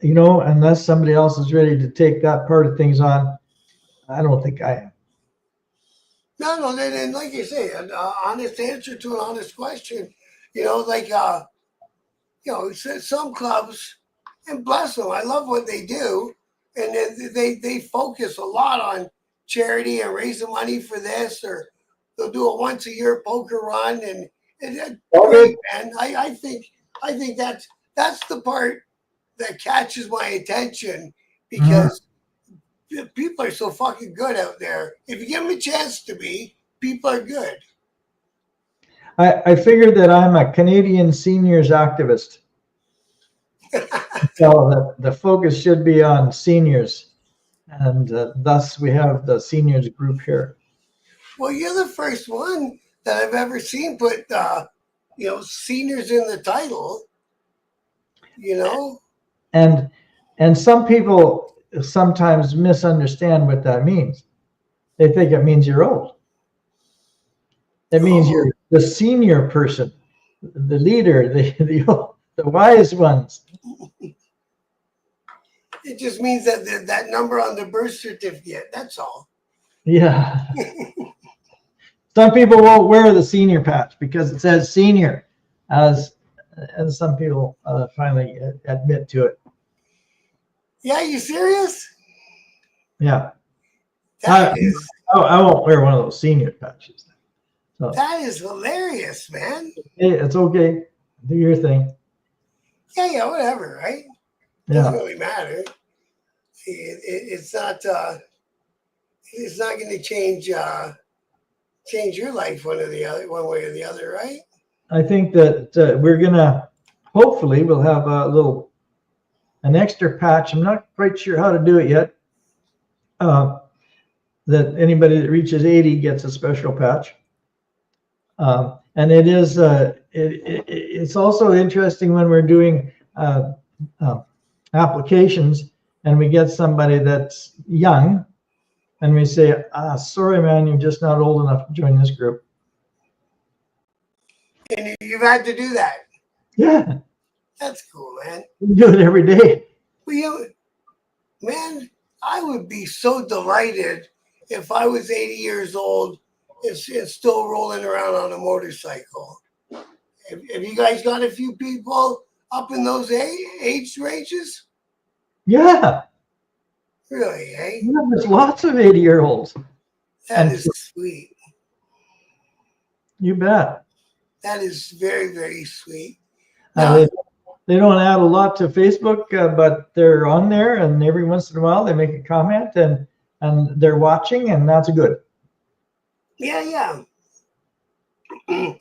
unless somebody else is ready to take that part of things on. I don't think I am. No, and like you say, an honest answer to an honest question. Like some clubs, and bless them, I love what they do, and then they focus a lot on charity and raising money for this, or they'll do a once a year poker run, and great, man. I think that's the part that catches my attention because people are so fucking good out there. If you give them a chance to be, people are good. I figured that I'm a Canadian seniors activist. So the focus should be on seniors, and thus we have the seniors group here. Well, you're the first one that I've ever seen put, seniors in the title. And some people sometimes misunderstand what that means. They think it means you're old. It means you're the senior person, the leader, the wise ones. It just means that number on the birth certificate. That's all. Yeah. Some people won't wear the senior patch because it says senior, and some people finally admit to it. Yeah, you serious? Yeah. I won't wear one of those senior patches. So, that is hilarious, man. It's okay. Do your thing. Yeah, whatever, right? Doesn't really matter. It's not. It's not going to change your life one way or the other, right? I think that we're gonna hopefully we'll have an extra patch. I'm not quite sure how to do it yet. That anybody that reaches 80 gets a special patch. And it is it's also interesting when we're doing applications and we get somebody that's young and we say, sorry, man, you're just not old enough to join this group. And you've had to do that. Yeah. That's cool, man. We do it every day. Well, man, I would be so delighted if I was 80 years old and still rolling around on a motorcycle. Have you guys got a few people up in those age ranges? Yeah. Really, eh? Yeah, there's lots of 80-year-olds. That is sweet. You bet. That is very, very sweet. Now, they don't add a lot to Facebook, but they're on there, and every once in a while they make a comment, and they're watching, and that's good. Yeah, yeah.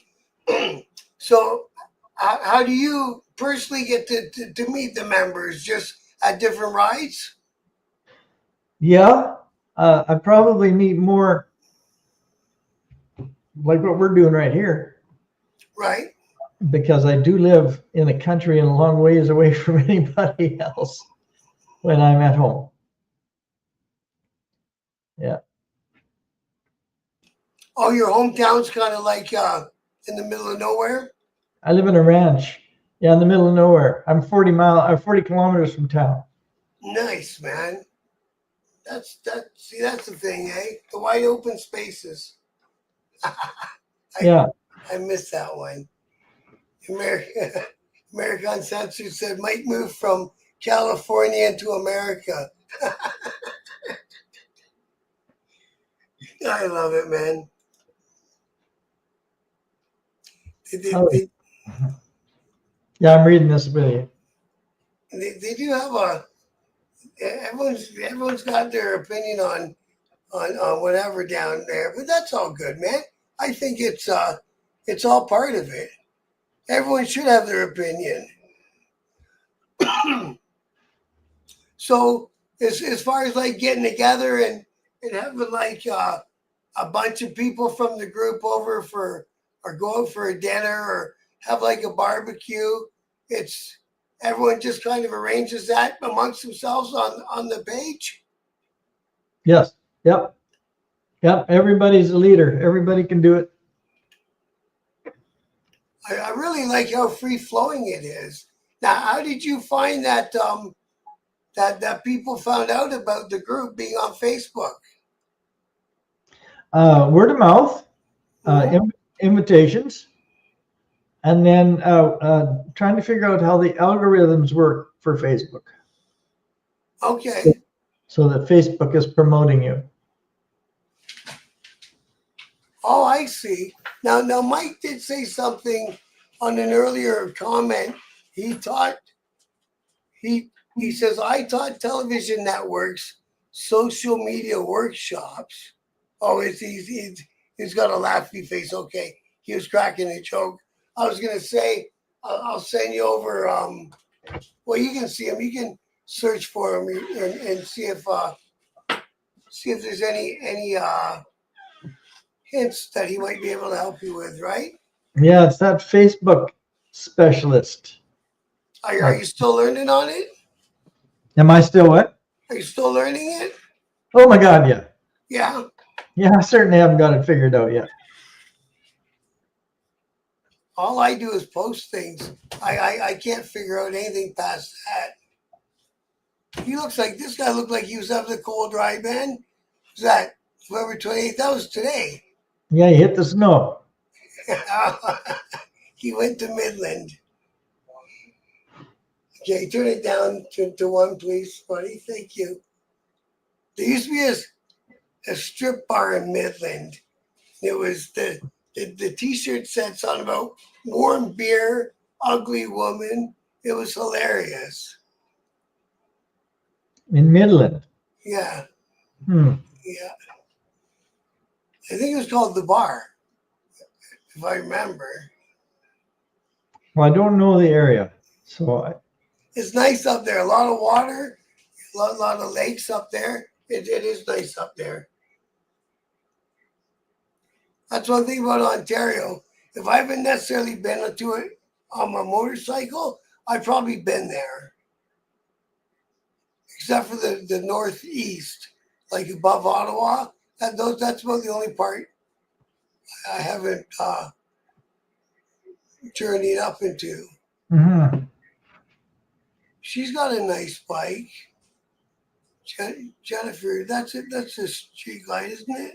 So, how do you personally get to meet the members? Just at different rides? Yeah, I probably meet more like what we're doing right here. Right. Because I do live in a country and a long ways away from anybody else when I'm at home. Yeah. Oh, your hometown's kind of like in the middle of nowhere? I live in a ranch. Yeah, in the middle of nowhere. I'm 40 kilometers from town. Nice, man. That's the thing, eh? The wide open spaces. Yeah. I missed that one. American Uncensored said might move from California to America. I love it, man. Yeah, I'm reading this with you. They do have everyone's got their opinion on whatever down there, but that's all good, man. I think it's all part of it. Everyone should have their opinion. So as far as like getting together and having like a bunch of people from the group over or go out for a dinner or have like a barbecue, it's everyone just kind of arranges that amongst themselves on the page. Yes. Yep. Yep. Everybody's a leader. Everybody can do it. I really like how free flowing it is. Now, how did you find that that people found out about the group being on Facebook? Word of mouth, invitations, and then trying to figure out how the algorithms work for Facebook. Okay. So that Facebook is promoting you. Oh, I see. Now, Mike did say something on an earlier comment. He says I taught television networks social media workshops. Oh, he's got a laughy face. Okay, he was cracking a joke. I was gonna say I'll send you over. Well, you can see him. You can search for him and see if there's any hints that he might be able to help you with, right? Yeah, it's that Facebook specialist. Are you still learning on it? Am I still what? Are you still learning it? Oh my God, yeah. Yeah. Yeah, I certainly haven't got it figured out yet. All I do is post things. I can't figure out anything past that. This guy looked like he was having a cold ride, man. Was that November 28th? That was today. Yeah, he hit the snow. He went to Midland. Okay, turn it down to one, please, buddy. Thank you. There used to be a strip bar in Midland. It was the T-shirt said something about warm beer, ugly woman. It was hilarious. In Midland. Yeah. Yeah. I think it was called The Bar, if I remember. Well, I don't know the area, so it's nice up there. A lot of water, a lot of lakes up there. It is nice up there. That's one thing about Ontario. if I haven't necessarily been to it on my motorcycle, I've probably been there. Except for the northeast, like above Ottawa. That's about the only part I haven't journeyed up into. Mm-hmm. She's got a nice bike. Jennifer, that's it. That's a street light, isn't it?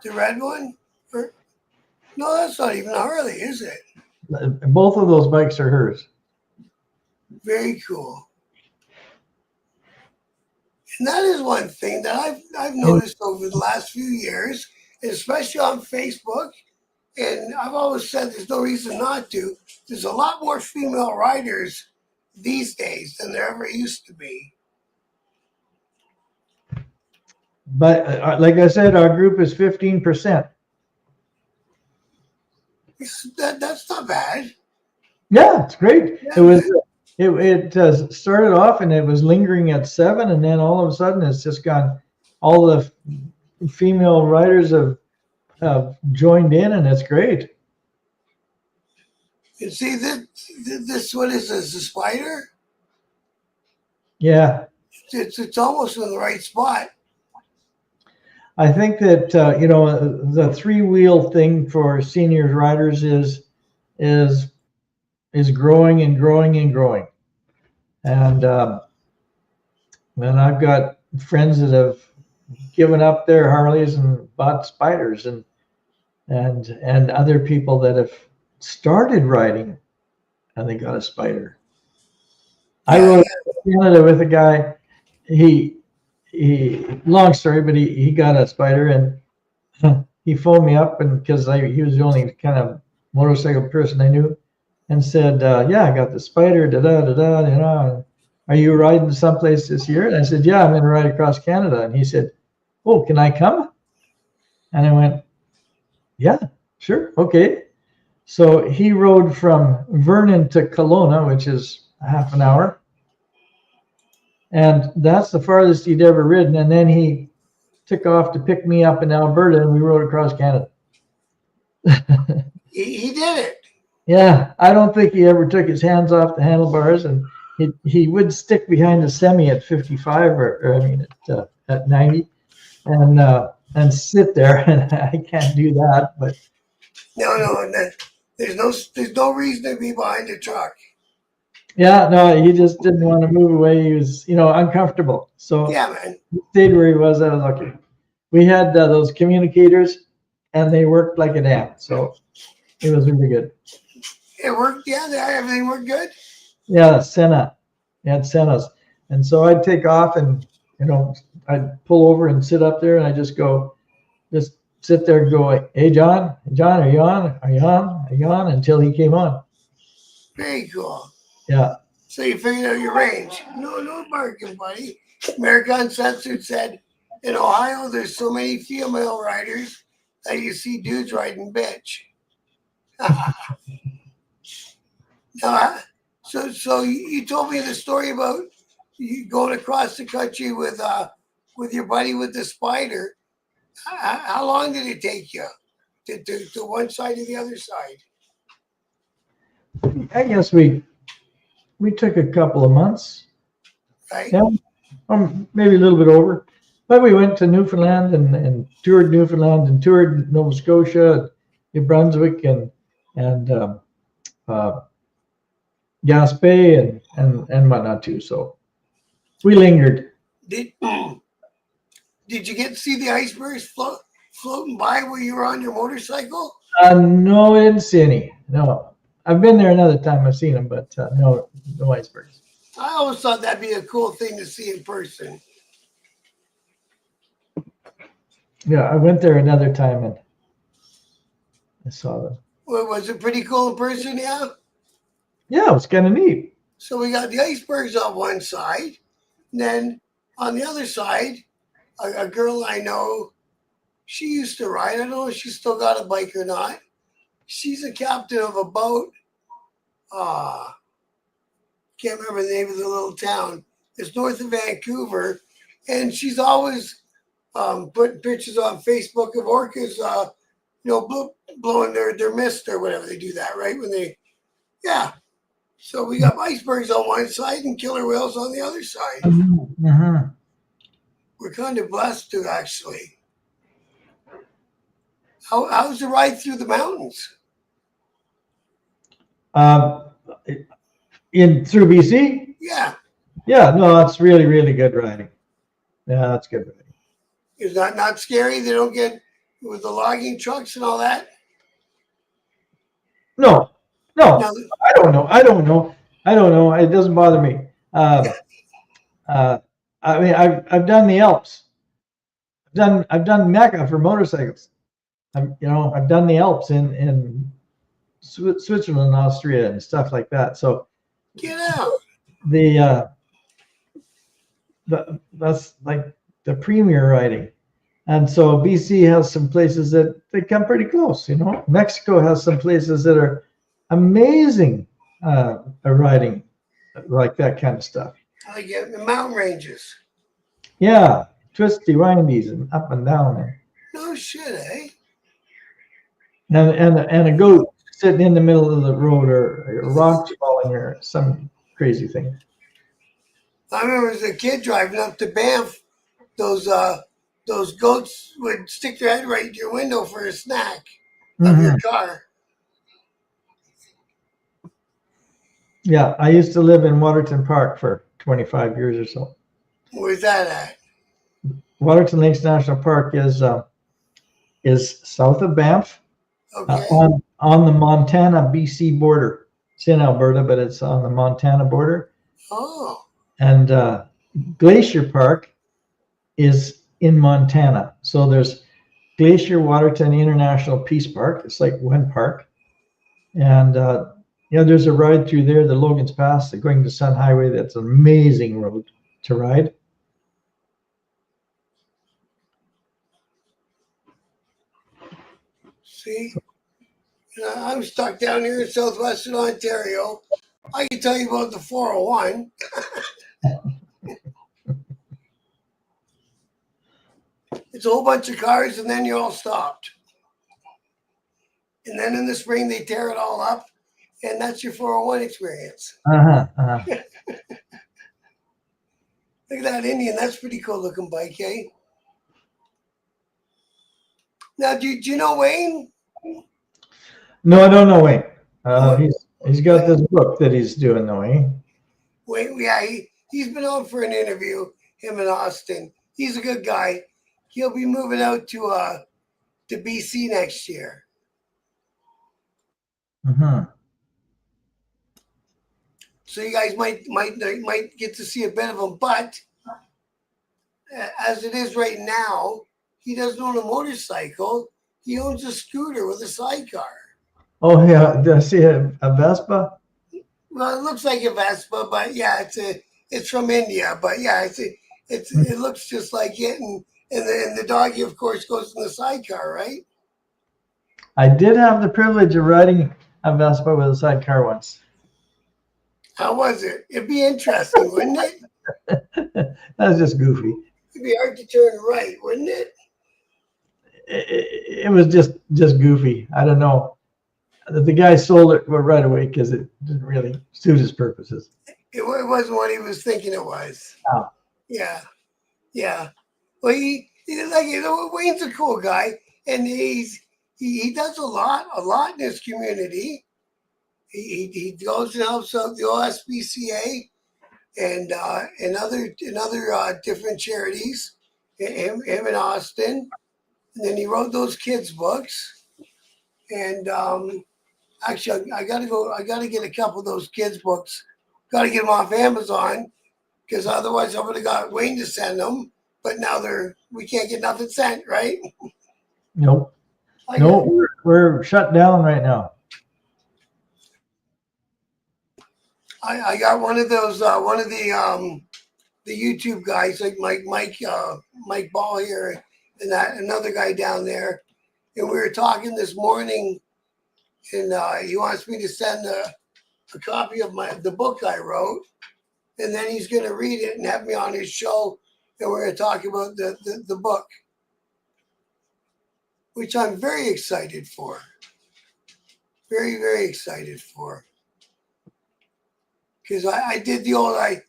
The red one? Or, no, that's not even a Harley, is it? Both of those bikes are hers. Very cool. And that is one thing that I've noticed over the last few years, especially on Facebook. And I've always said there's no reason not to. There's a lot more female riders these days than there ever used to be. But like I said, our group is 15%. That's not bad. Yeah, it's great. Yeah, It started off and it was lingering at 7, and then all of a sudden it's just gone. All the female riders have joined in, and it's great. you see, this what is this? A spider? Yeah, It's almost in the right spot. I think that the 3-wheel thing for seniors riders is growing and growing and growing, and I've got friends that have given up their Harleys and bought spiders, and other people that have started riding and they got a spider. I rode in Canada with a guy. He long story, but he got a spider, and he phoned me up, and because he was the only kind of motorcycle person I knew, and said, yeah, I got the spider, are you riding someplace this year? And I said, yeah, I'm going to ride across Canada. And he said, oh, can I come? And I went, yeah, sure, okay. So he rode from Vernon to Kelowna, which is a half an hour. And that's the farthest he'd ever ridden. And then he took off to pick me up in Alberta, and we rode across Canada. He did it. Yeah, I don't think he ever took his hands off the handlebars, and he would stick behind a semi at 55 at 90, and sit there, and I can't do that. But No, there's no reason to be behind a truck. yeah, no, he just didn't want to move away. He was, uncomfortable. So Yeah, man. he stayed where he was. I was lucky. We had those communicators, and they worked like a damn. So it was really good. It worked. Yeah, everything worked good. Yeah, Senna. He had Sennas. And so I'd take off, and, I'd pull over and sit up there, and I just sit there and go, hey, John, are you on? Are you on? Are you on? Until he came on. Very cool. Yeah. So you figured out your range. No barking, buddy. American Uncensored said, in Ohio, there's so many female riders that you see dudes riding bitch. So you told me the story about you going across the country with your buddy with the spider. How long did it take you to one side to the other side? I guess we took a couple of months. Right. Yeah, maybe a little bit over. But we went to Newfoundland and toured Newfoundland and toured Nova Scotia, New Brunswick, and Gaspé and whatnot too. So we lingered. Did you get to see the icebergs floating by while you were on your motorcycle? No, I didn't see any. No, I've been there another time. I've seen them, but no icebergs. I always thought that'd be a cool thing to see in person. Yeah, I went there another time and I saw them. Well, was it pretty cool in person? Yeah. Yeah, it was kind of neat. So we got the icebergs on one side, and then on the other side, a girl I know, she used to ride. I don't know if she's still got a bike or not. She's a captain of a boat. Can't remember the name of the little town. It's north of Vancouver, and she's always putting pictures on Facebook of orcas blowing their mist or whatever. They do that, right? When they, yeah. So we got icebergs on one side and killer whales on the other side. Mm-hmm. We're kind of blessed to actually. How's the ride through the mountains? Through BC? Yeah. Yeah, no, it's really, really good riding. Yeah, that's good riding. Is that not scary? They don't get with the logging trucks and all that? No, Now, I don't know. It doesn't bother me. I mean, I've done the Alps. I've done Mecca for motorcycles. I've done the Alps in Switzerland, Austria, and stuff like that. So get out. the that's like the premier riding. And so BC has some places that they come pretty close. Mexico has some places that are amazing riding, like that kind of stuff. I get the mountain ranges. Yeah, twisty windies and up and down. No shit, eh? And a goat sitting in the middle of the road, or rocks falling, or some crazy thing. I remember as a kid driving up to Banff, those goats would stick their head right in your window for a snack of your car. Yeah, I used to live in Waterton Park for 25 years or so. Where's that at? Waterton Lakes National Park is south of Banff, Okay. on the Montana-BC border. It's in Alberta, but it's on the Montana border. Oh. And Glacier Park is in Montana. So there's Glacier Waterton International Peace Park. It's like one park. And there's a ride through there, the Logan's Pass, the Going to Sun Highway. That's an amazing road to ride. See, I'm stuck down here in southwestern Ontario. I can tell you about the 401. It's a whole bunch of cars, and then you're all stopped. And then in the spring, they tear it all up, and that's your 401 experience. Look at that Indian. That's pretty cool looking bike, eh? Now, do you know Wayne? No, I don't know Wayne. He's got this book that he's doing though, eh? Wayne, yeah, he's been on for an interview, him in Austin. He's a good guy. He'll be moving out to BC next year. So you guys might get to see a bit of him, but as it is right now, he doesn't own a motorcycle. He owns a scooter with a sidecar. Oh yeah, did I see a Vespa? Well, it looks like a Vespa, but yeah, it's from India. But yeah, it looks just like it, and the doggy, of course, goes in the sidecar, right? I did have the privilege of riding a Vespa with a sidecar once. How was it? It'd be interesting, wouldn't it? That was just goofy. It'd be hard to turn right, wouldn't it? It was just goofy. I don't know. The guy sold it right away because it didn't really suit his purposes. It wasn't what he was thinking it was. Oh. Yeah. Well, Wayne's a cool guy, and he does a lot in his community. He goes and helps out the OSPCA and other different charities. Him in Austin, and then he wrote those kids' books. And actually, I gotta get a couple of those kids' books. Got to get them off Amazon, because otherwise I would have got Wayne to send them. But now we can't get nothing sent, right? Nope. We're shut down right now. I got one of those, one of the YouTube guys, like Mike Ball here, and another guy down there, and we were talking this morning, and he wants me to send a copy of the book I wrote, and then he's going to read it and have me on his show, and we're going to talk about the book. which I'm very excited for. Very, very excited for. Because I did the old, I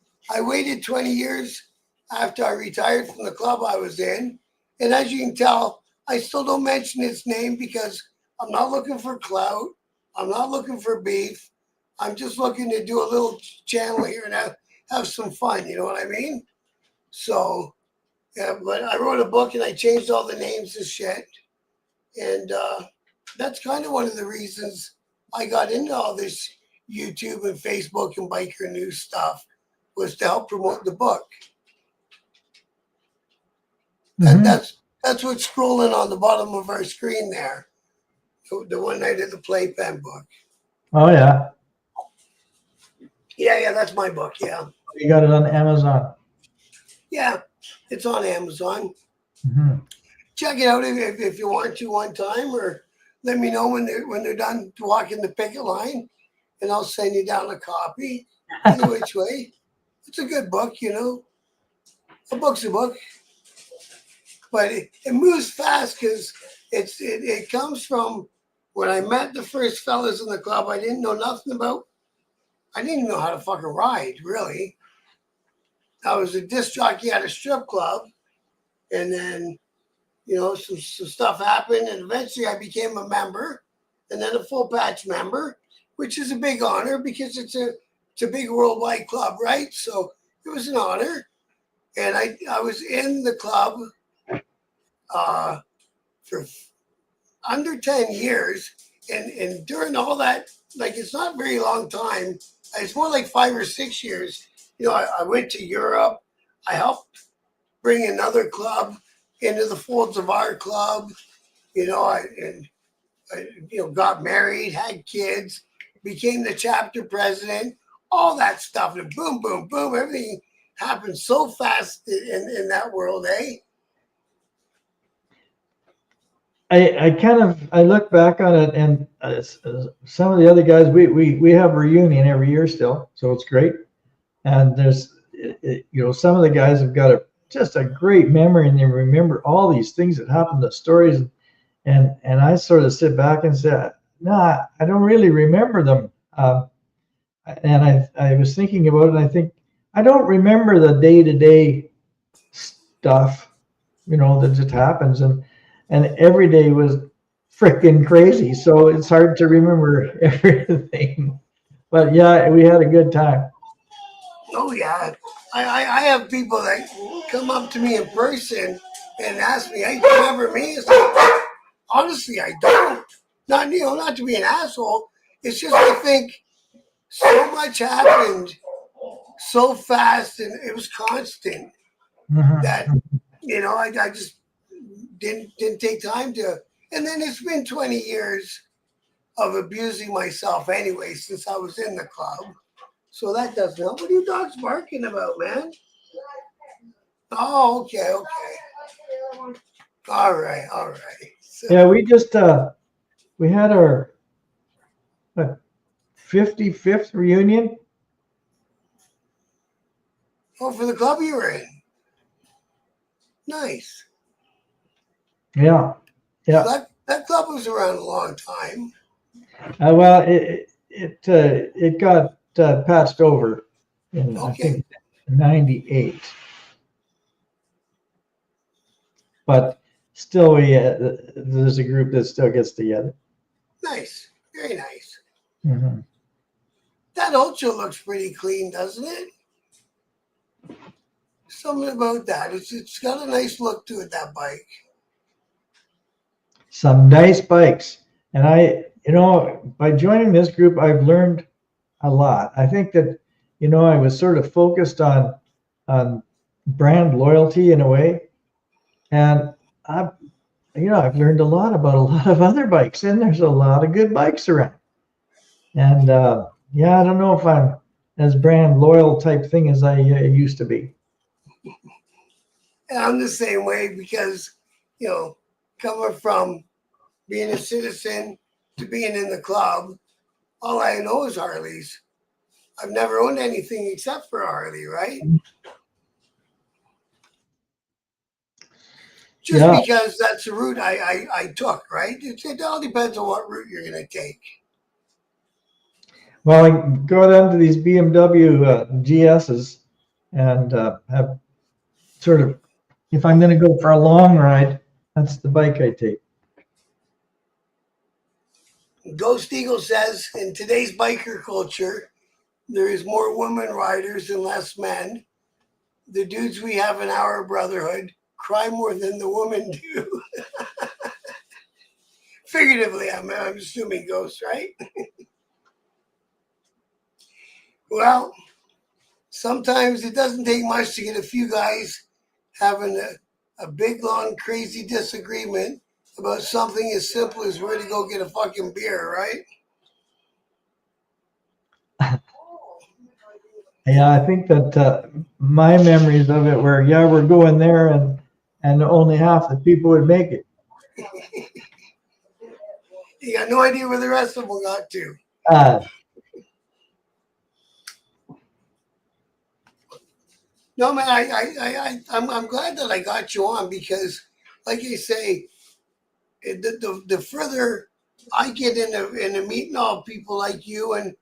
waited 20 years after I retired from the club I was in. And as you can tell, I still don't mention its name because I'm not looking for clout. I'm not looking for beef. I'm just looking to do a little channel here and have some fun. You know what I mean? So, yeah, but I wrote a book and I changed all the names and shit. And that's kind of one of the reasons I got into all this YouTube and Facebook and biker news stuff, was to help promote the book. Mhm. That's what's scrolling on the bottom of our screen there. The One Night at the Playpen book. Oh yeah, Yeah, that's my book. Yeah, you got it on Amazon. yeah, it's on Amazon. Mhm. Check it out if you want to one time, or let me know when they're done walking the picket line, and I'll send you down a copy. Either which way, it's a good book, you know. A book's a book, but it moves fast because it comes from when I met the first fellas in the club. I didn't know nothing about. I didn't even know how to fucking ride, really. I was a disc jockey at a strip club, and then some stuff happened, and eventually I became a member, and then a full patch member, which is a big honor because it's a big worldwide club, right? So it was an honor, and I was in the club for under 10 years, and during all that, like, it's not a very long time. It's more like 5 or 6 years. I went to Europe. I helped bring another club into the folds of our club. I got married, had kids, became the chapter president, all that stuff, and boom, boom, boom, everything happened so fast in that world, eh? I look back on it, and some of the other guys, we have a reunion every year still, so it's great. And there's some of the guys have got just a great memory, and they remember all these things that happened, the stories, and I sort of sit back and say, nah, I don't really remember them. And I was thinking about it, and I think I don't remember the day-to-day stuff, that just happens, and every day was freaking crazy, so it's hard to remember everything. But yeah, we had a good time. Oh yeah, I have people that come up to me in person and ask me, "Hey, do you remember me?" It's like, honestly, I don't. Not to be an asshole. It's just I think so much happened so fast and it was constant that Mhm. I just didn't take time to. And then it's been 20 years of abusing myself anyway since I was in the club. So that doesn't help. What are you dogs barking about, man? Oh, okay, okay. All right, all right. Yeah, So, we had our what, 55th reunion. oh, for the club you were in. Nice. Yeah, So yeah. that club was around a long time. Well, it got patched over in, I Okay, think, '98, but still, there's a group that still gets together. nice. Very nice. Hmm. That Ultra looks pretty clean, doesn't it? Something about that. It's got a nice look to it, that bike. Some nice bikes, and by joining this group, I've learned a lot. I think that, I was sort of focused on brand loyalty in a way, and I've learned a lot about a lot of other bikes, and there's a lot of good bikes around. And yeah, I don't know if I'm as brand loyal type thing as I used to be. And I'm the same way because, coming from being a citizen to being in the club, all I know is Harleys. I've never owned anything except for a Harley, right? just Yeah. because that's the route I took, right? It all depends on what route you're going to take. Well, I go down to these BMW GSs and have sort of, if I'm going to go for a long ride, that's the bike I take. Ghost Eagle says, in today's biker culture, there is more women riders and less men. The dudes we have in our brotherhood cry more than the women do. Figuratively, I'm assuming, Ghost, right? Well, sometimes it doesn't take much to get a few guys having a big, long, crazy disagreement about something as simple as where to go get a fucking beer, right? Yeah, I think that my memories of it were, yeah, we're going there, and only half the people would make it. You got no idea where the rest of them got to. No, man, I'm glad that I got you on because, like you say, the further I get into meeting all people like you and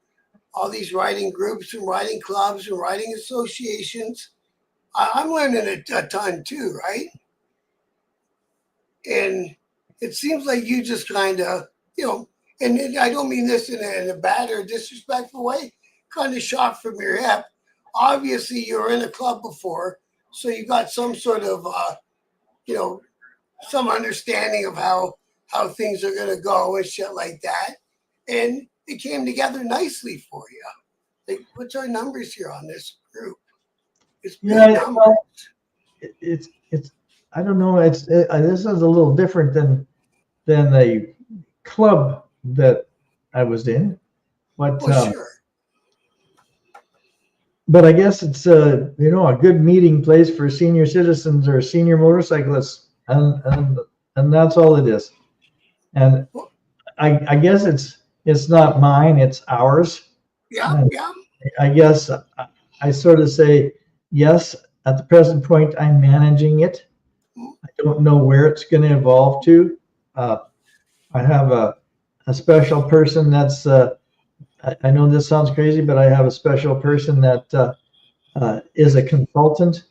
all these riding groups and riding clubs and riding associations, I'm learning a ton too, right? And it seems like you just kind of, and I don't mean this in a bad or disrespectful way, kind of shot from your hip. Obviously, you were in a club before, so you got some sort of, some understanding of how things are going to go and shit like that. And it came together nicely for you. Like, what's our numbers here on this group? It's big numbers. Well, it's I don't know. This is a little different than the club that I was in, but sure. But I guess it's a good meeting place for senior citizens or senior motorcyclists, and that's all it is. And I guess it's not mine, it's ours. Yeah, yeah. I guess I sort of say yes. At the present point, I'm managing it. I don't know where it's going to evolve to. I have a special person that's. I know this sounds crazy, but I have a special person that is a consultant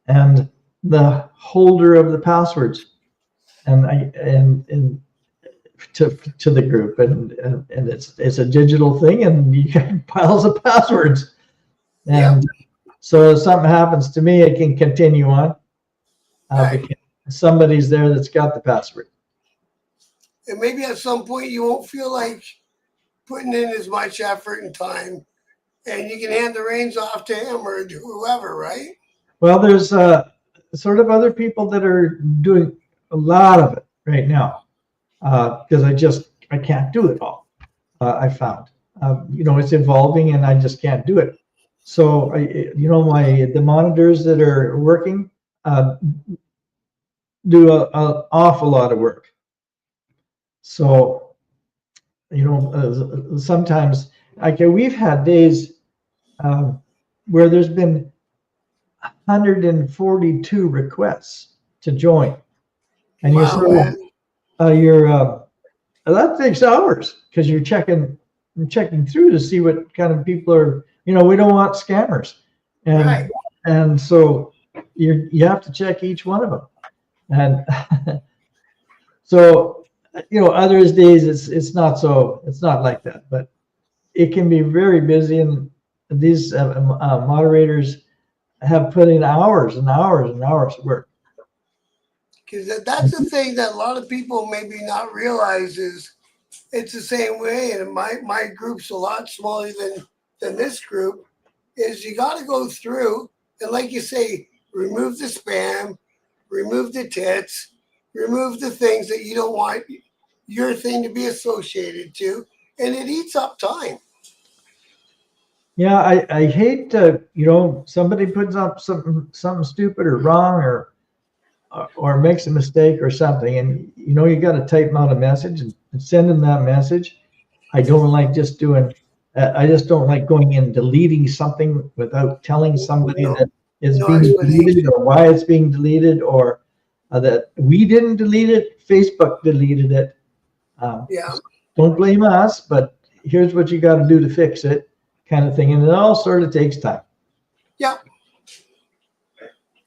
and the holder of the passwords, and to the group, and it's a digital thing, and you get piles of passwords, and so if something happens to me, it can continue on. Because somebody's there that's got the password. And maybe at some point you won't feel like putting in as much effort and time, and you can hand the reins off to him or to whoever, right? Well, there's sort of other people that are doing a lot of it right now, because I can't do it all. I found, it's evolving, and I just can't do it. So the monitors that are working do an awful lot of work. So, sometimes, we've had days where there's been 142 requests to join, and that takes hours because you're checking through to see what kind of people are. We don't want scammers, and so you have to check each one of them, and so others days it's not like that, but it can be very busy, and these moderators have put in hours and hours and hours of work. Because that's the thing that a lot of people maybe not realize is it's the same way, and my group's a lot smaller than this group, is you got to go through and, like you say, remove the spam, remove the tits, remove the things that you don't want your thing to be associated to, and it eats up time. Yeah, I hate somebody puts up something stupid or wrong or makes a mistake or something, and you got to type out a message and send them that message. I don't like just doing. I just don't like going and deleting something without telling somebody that it's being deleted or why it's being deleted, or that we didn't delete it. Facebook deleted it. Yeah. Don't blame us, but here's what you got to do to fix it, kind of thing. And it all sort of takes time. Yeah.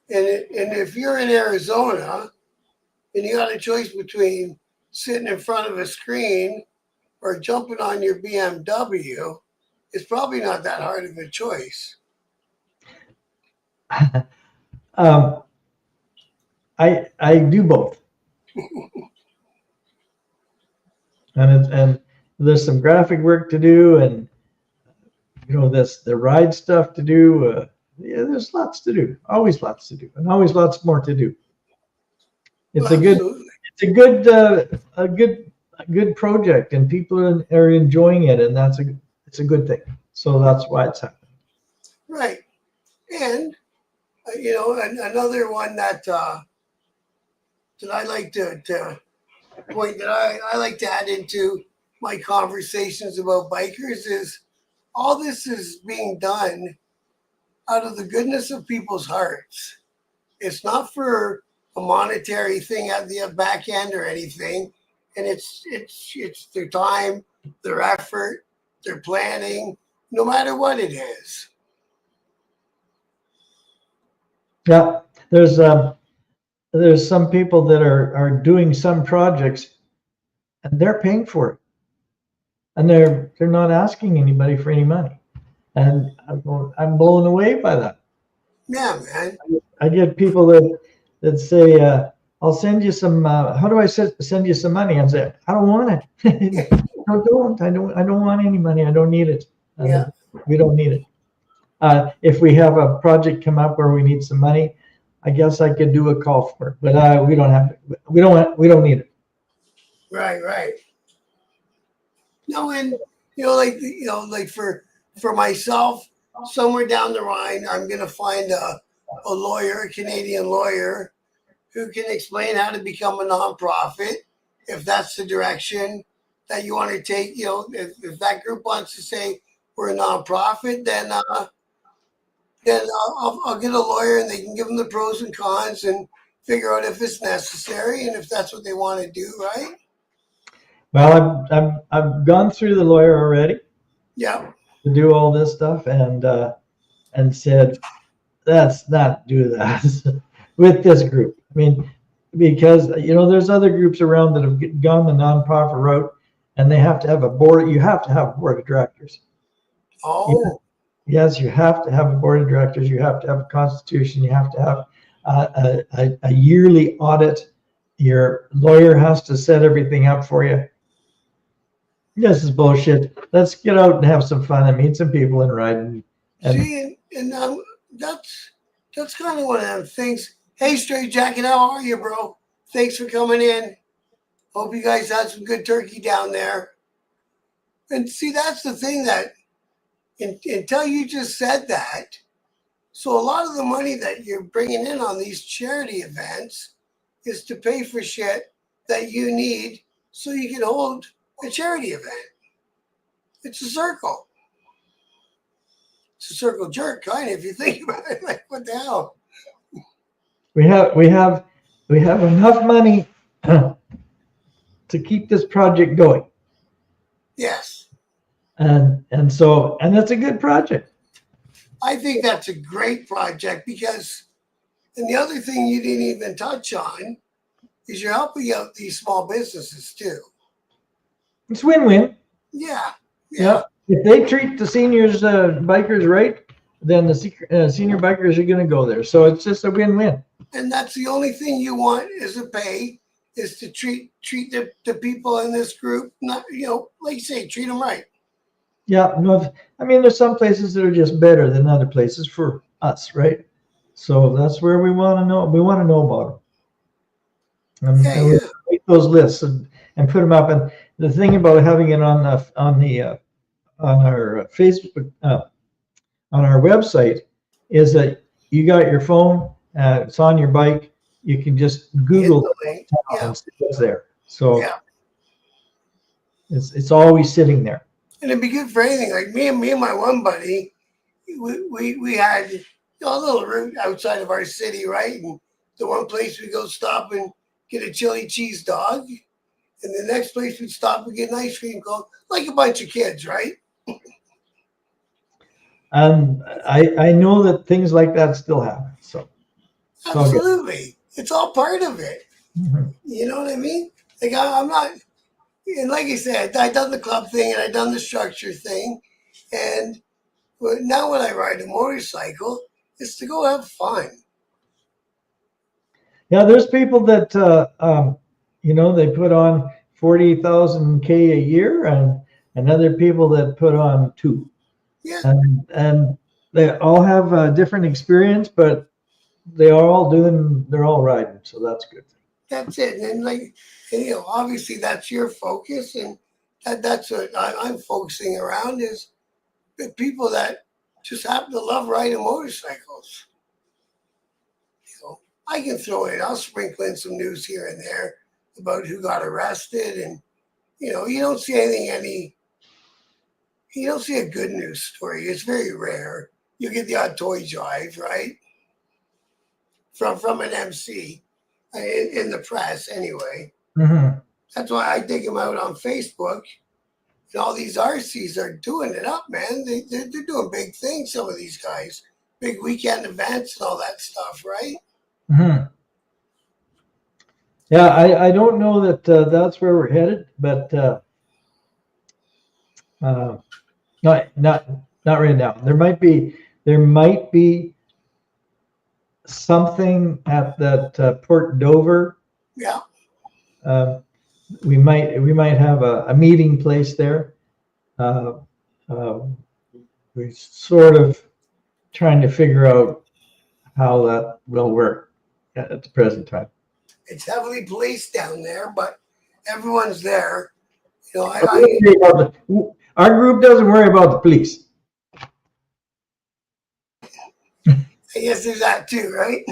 And if you're in Arizona and you got a choice between sitting in front of a screen or jumping on your BMW, it's probably not that hard of a choice. I do both, and there's some graphic work to do, and the ride stuff to do. Yeah, there's lots to do. Always lots to do, and always lots more to do. It's a good, Absolutely. it's a good project, and people are enjoying it, and it's a good thing. So that's why it's happening. Right. And another one that I like to point that I like to add into my conversations about bikers is all this is being done out of the goodness of people's hearts. It's not for a monetary thing at the back end or anything, and it's their time, their effort, their planning, no matter what it is. Yeah, there's some people that are doing some projects, and they're paying for it, and they're not asking anybody for any money, and I'm blown away by that. Yeah, man. I get people that say, "I'll send you some. How do I send you some money?" I say, "I don't want it. No, don't. I don't want any money. I don't need it. Yeah. We don't need it. If we have a project come up where we need some money, I guess I could do a call for it. But we don't have it. We don't need it." Right, right. No, and like for myself, somewhere down the line, I'm gonna find a lawyer, a Canadian lawyer, who can explain how to become a nonprofit, if that's the direction that you want to take. If that group wants to say we're a nonprofit, then I'll get a lawyer and they can give them the pros and cons and figure out if it's necessary and if that's what they want to do, right? Well, I've gone through the lawyer already Yeah. to do all this stuff, and said, let's not do that with this group. I mean, because there's other groups around that have gone the nonprofit route, and they have to have a board. You have to have a board of directors. Oh. Yes, you have to have a board of directors. You have to have a constitution. You have to have a yearly audit. Your lawyer has to set everything up for you. This is bullshit. Let's get out and have some fun and meet some people and ride. And See, and that's kind of one of them things. Hey, Straight Jacket, how are you, bro? Thanks for coming in. Hope you guys had some good turkey down there. And see, that's the thing that until you just said that, so a lot of the money that you're bringing in on these charity events is to pay for shit that you need so you can hold a charity event. It's a circle. It's a circle jerk, kind of, if you think about it. Like, what the hell? we have enough money to keep this project going. Yes. And it's a good project. I think that's a great project because, and the other thing you didn't even touch on is you're helping out these small businesses too. It's win-win. Yeah. Yeah. If they treat the seniors, bikers right, then the senior bikers are going to go there. So it's just a win-win. And that's the only thing you want is a pay, is to treat the people in this group, not, like you say, treat them right. Yeah, no, I mean, there's some places that are just better than other places for us, right? So that's where we want to know. We want to know about them, and we make those lists and put them up. And the thing about having it on our Facebook, on our website, is that you got your phone, it's on your bike. You can just Google it and see what's there. So it's always sitting there. And it'd be good for anything. Like me and my one buddy, we had a little route outside of our city, right? And The one place we go stop and get a chili cheese dog, and the next place we'd stop and get an ice cream cone, like a bunch of kids, right? And I know that things like that still happen. So it's all good. Absolutely. It's all part of it. Mhm. You know what I mean? Like I'm not, and like I said, I done the club thing and I done the structure thing, and now when I ride a motorcycle, it's to go have fun. Yeah, there's people that they put on 40,000 K a year, and other people that put on two, Yeah, and they all have a different experience, but they're all riding, so that's good. that's it. And obviously that's your focus, and that's what I'm focusing around is the people that just happen to love riding motorcycles. I can throw it. I'll sprinkle in some news here and there about who got arrested, and you don't see you don't see a good news story. It's very rare. You get the odd toy drive, right, from an MC in the press anyway. Mm-hmm. That's why I dig them out on Facebook. And all these RCs are doing it up, man. They're doing big things. Some of these guys, big weekend events and all that stuff, right? Mm-hmm. Yeah, I don't know that that's where we're headed, but not right now. There might be something at that Port Dover. Yeah. We might have a meeting place there. We're sort of trying to figure out how that will work at the present time. It's heavily policed down there, but everyone's there. Our group doesn't worry about the police. I guess there's that too, right?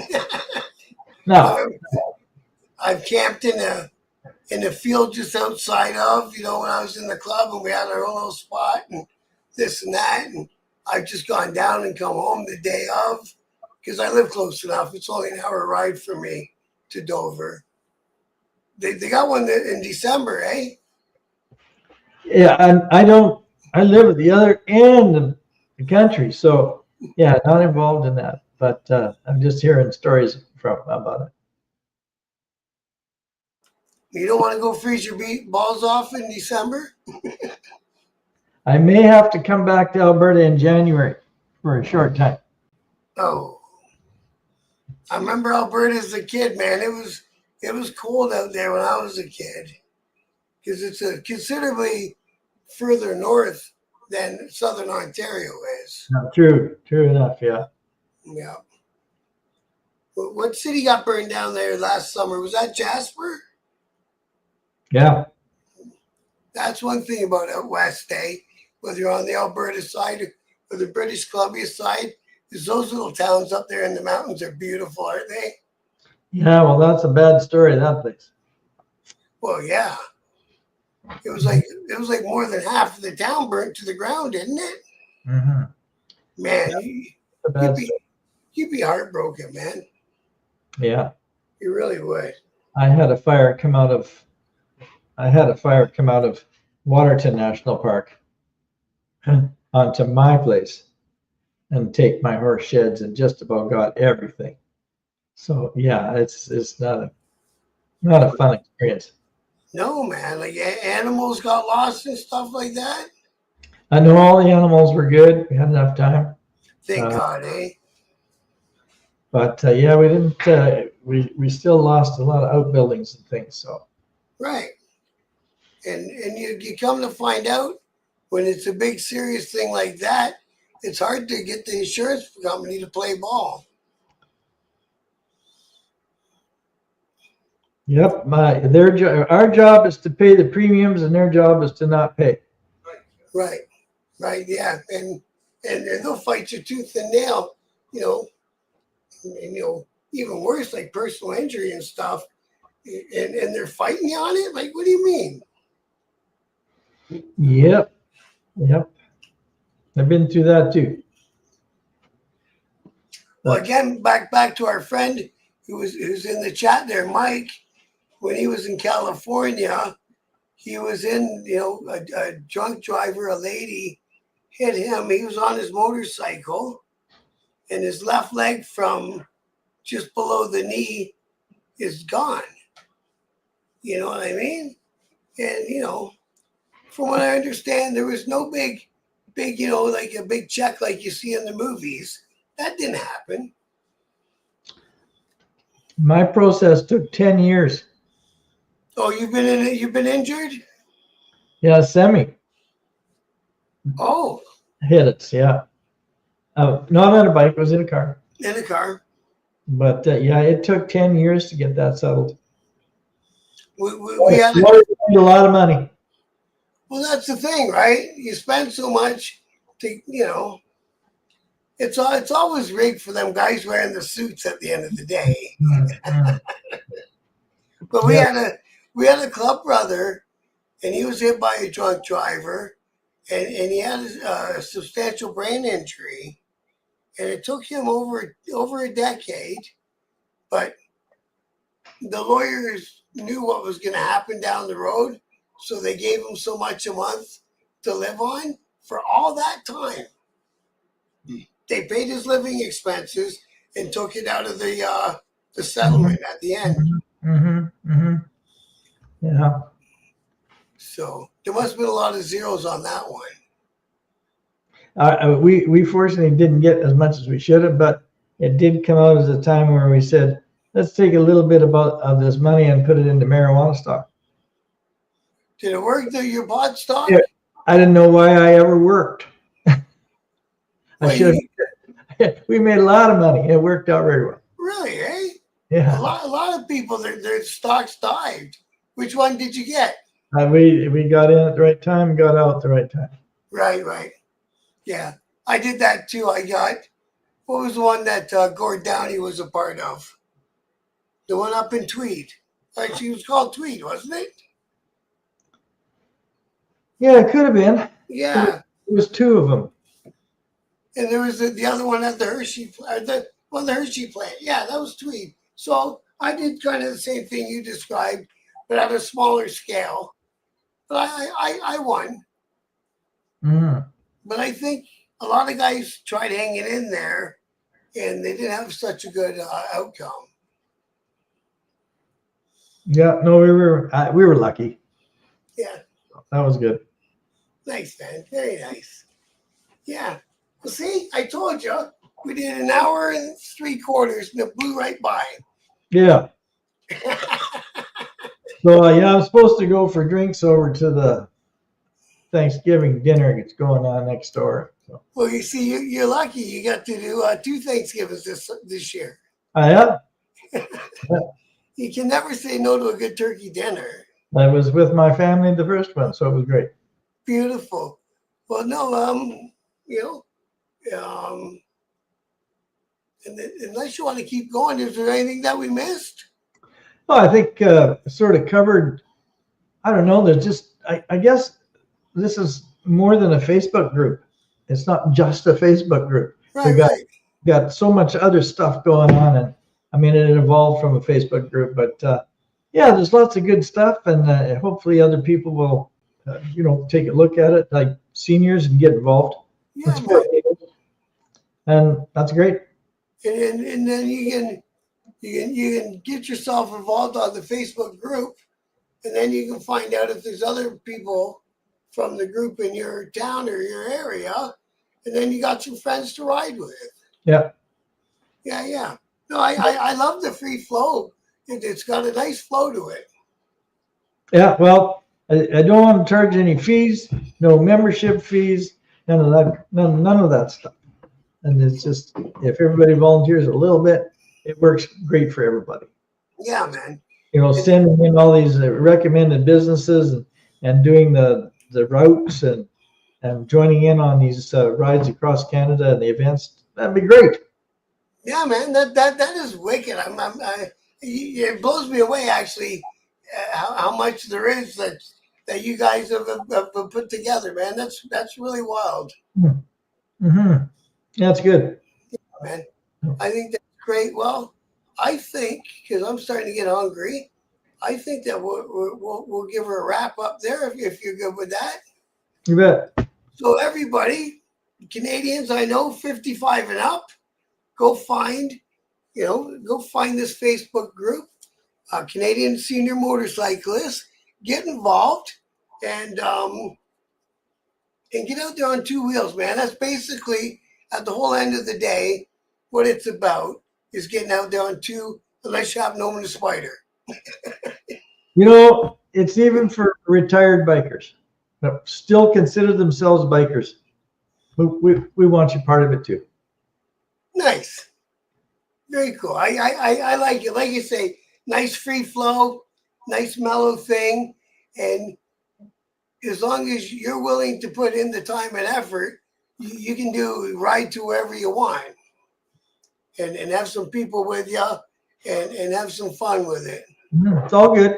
No. I've camped in a field just outside of, when I was in the club and we had our own little spot and this and that. And I've just gone down and come home the day of because I live close enough. It's only an hour ride for me to Dover. They got one in December, eh? Yeah, and I live at the other end of the country, so yeah, not involved in that. But I'm just hearing stories about it. You don't want to go freeze your balls off in December? I may have to come back to Alberta in January for a short time. Oh, I remember Alberta as a kid, man. It was cold out there when I was a kid because it's considerably further north than Southern Ontario is. True enough, yeah. Yeah. What city got burned down there last summer? Was that Jasper? Yeah. That's one thing about out west, eh? Whether you're on the Alberta side or the British Columbia side, is those little towns up there in the mountains are beautiful, aren't they? Yeah, well, that's a bad story, that place. Well, yeah. It was like more than half of the town burnt to the ground, didn't it? Mm-hmm. Man, Yeah, you'd be heartbroken, man. Yeah. You really would. I had a fire come out of Waterton National Park onto my place and take my horse sheds and just about got everything. So yeah, it's not a fun experience. No, man. Like animals got lost and stuff like that. I know all the animals were good. We had enough time. Thank God, eh? But yeah, we didn't. We still lost a lot of outbuildings and things. So Right. And you come to find out when it's a big serious thing like that, it's hard to get the insurance company to play ball. yep, our job is to pay the premiums, and their job is to not pay. Right. Right. Yeah. And they'll fight you tooth and nail. And even worse, like personal injury and stuff. And they're fighting you on it. Like, what do you mean? Yep. I've been through that too. Well, again, back to our friend who's in the chat there, Mike, when he was in California, he was in, a drunk driver, a lady hit him. He was on his motorcycle, and his left leg from just below the knee is gone. You know what I mean? And, from what I understand, there was no big, like a big check like you see in the movies. That didn't happen. My process took 10 years. Oh, you've been injured? Yeah, semi. Oh. Hit it, yeah. Not on a bike, I was in a car. In a car. But yeah, it took 10 years to get that settled. We had a lot of money. Well, that's the thing, right? You spend so much to, it's always rigged for them guys wearing the suits at the end of the day. But we had a club brother, and he was hit by a drunk driver, and he had a substantial brain injury, and it took him over a decade, but the lawyers knew what was going to happen down the road, so they gave him so much a month to live on for all that time. They paid his living expenses and took it out of the settlement at the end. Yeah. So there must have been a lot of zeros on that one. We fortunately didn't get as much as we should have, but it did come out as a time where we said, let's take a little bit of this money and put it into marijuana stock. Did it work through your bought stock? Yeah, I didn't know why I ever worked. We made a lot of money. It worked out very well. Really, eh? Yeah. A lot of people, their stocks dived. Which one did you get? We got in at the right time, got out at the right time. Right. Yeah, I did that too. I got, what was the one that Gord Downey was a part of? The one up in Tweed. Actually, it was called Tweed, wasn't it? Yeah, it could have been. Yeah. It was two of them. And there was the other one at the Hershey plant. The Hershey plant. Yeah, that was Tweed. So I did kind of the same thing you described, but at a smaller scale. But I won. But I think a lot of guys tried hanging in there, and they didn't have such a good outcome. Yeah, no, we were lucky. Yeah. That was good. Nice, man. Very nice. Yeah. Well, see, I told you, we did an hour and 3/4, and it blew right by. Yeah. So, yeah, I'm supposed to go for drinks over to the Thanksgiving dinner that's going on next door. So. Well, you see, you're lucky. You got to do 2 Thanksgivings this year. Yeah. You can never say no to a good turkey dinner. I was with my family the first one, so it was great. Beautiful. Well, no, and unless you want to keep going, is there anything that we missed? Oh, I think sort of covered. I don't know. There's just, I guess this is more than a Facebook group. It's not just a Facebook group. Right, we got so much other stuff going on, and I mean, it evolved from a Facebook group, but yeah, there's lots of good stuff, and hopefully other people will, take a look at it, like seniors, and get involved. Yeah, and that's great. And then you can get yourself involved on the Facebook group, and then you can find out if there's other people from the group in your town or your area, and then you got some friends to ride with. Yeah. Yeah. No, I love the free flow. It's got a nice flow to it. Yeah, well, I don't want to charge any fees, no membership fees, none of that stuff. And it's just, if everybody volunteers a little bit, it works great for everybody. Yeah, man. Sending in all these recommended businesses and doing the routes and joining in on these rides across Canada and the events, that'd be great. Yeah, man, that is wicked. It blows me away, actually, how much there is that you guys have put together, man. That's really wild. Mm-hmm. That's good. Yeah, man, I think that's great. Well, I think, because I'm starting to get hungry, I think that we'll give her a wrap up there if you're good with that. You bet. So everybody, Canadians, I know 55 and up, go find, go find this Facebook group, Canadian Senior Motorcyclist. Get involved and and get out there on two wheels, man. That's basically at the whole end of the day what it's about is getting out there on two, unless you happen to own a spider. It's even for retired bikers that still consider themselves bikers. We want you part of it too. Nice. Very cool. I like it. Like you say, nice free flow, nice mellow thing. And as long as you're willing to put in the time and effort, you can ride to wherever you want and have some people with you and have some fun with it. It's all good.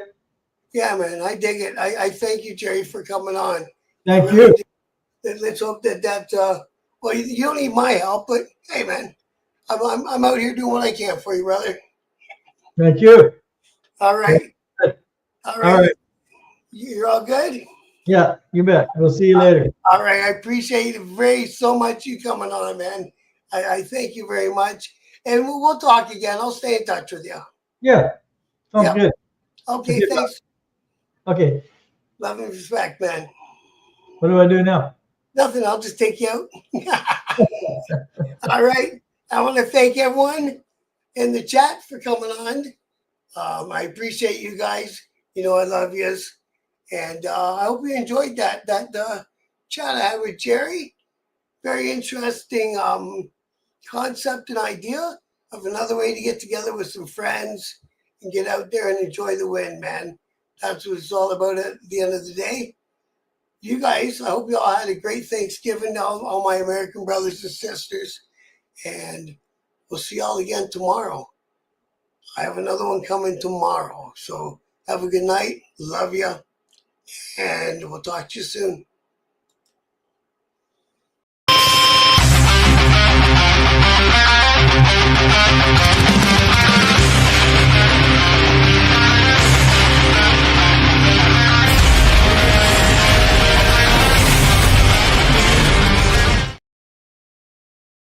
Yeah, man, I dig it. I thank you, Gerry, for coming on. Thank you. Let's hope that well, you don't need my help, but hey, man, I'm out here doing what I can for you, brother. Thank you. All right. All right. You're all good? Yeah, you bet. We'll see you later. All right. I appreciate it so much you coming on, man. I thank you very much. And we'll talk again. I'll stay in touch with you. Yeah. Sounds good. Okay, thanks. Okay. Love and respect, man. What do I do now? Nothing. I'll just take you out. All right. I want to thank everyone in the chat for coming on. I appreciate you guys. I love yous. And I hope you enjoyed that chat I had with Gerry. Very interesting concept and idea of another way to get together with some friends and get out there and enjoy the wind, man. That's what it's all about at the end of the day. You guys, I hope you all had a great Thanksgiving, all my American brothers and sisters. And we'll see y'all again tomorrow. I have another one coming tomorrow. So have a good night. Love you. And we'll talk to you soon.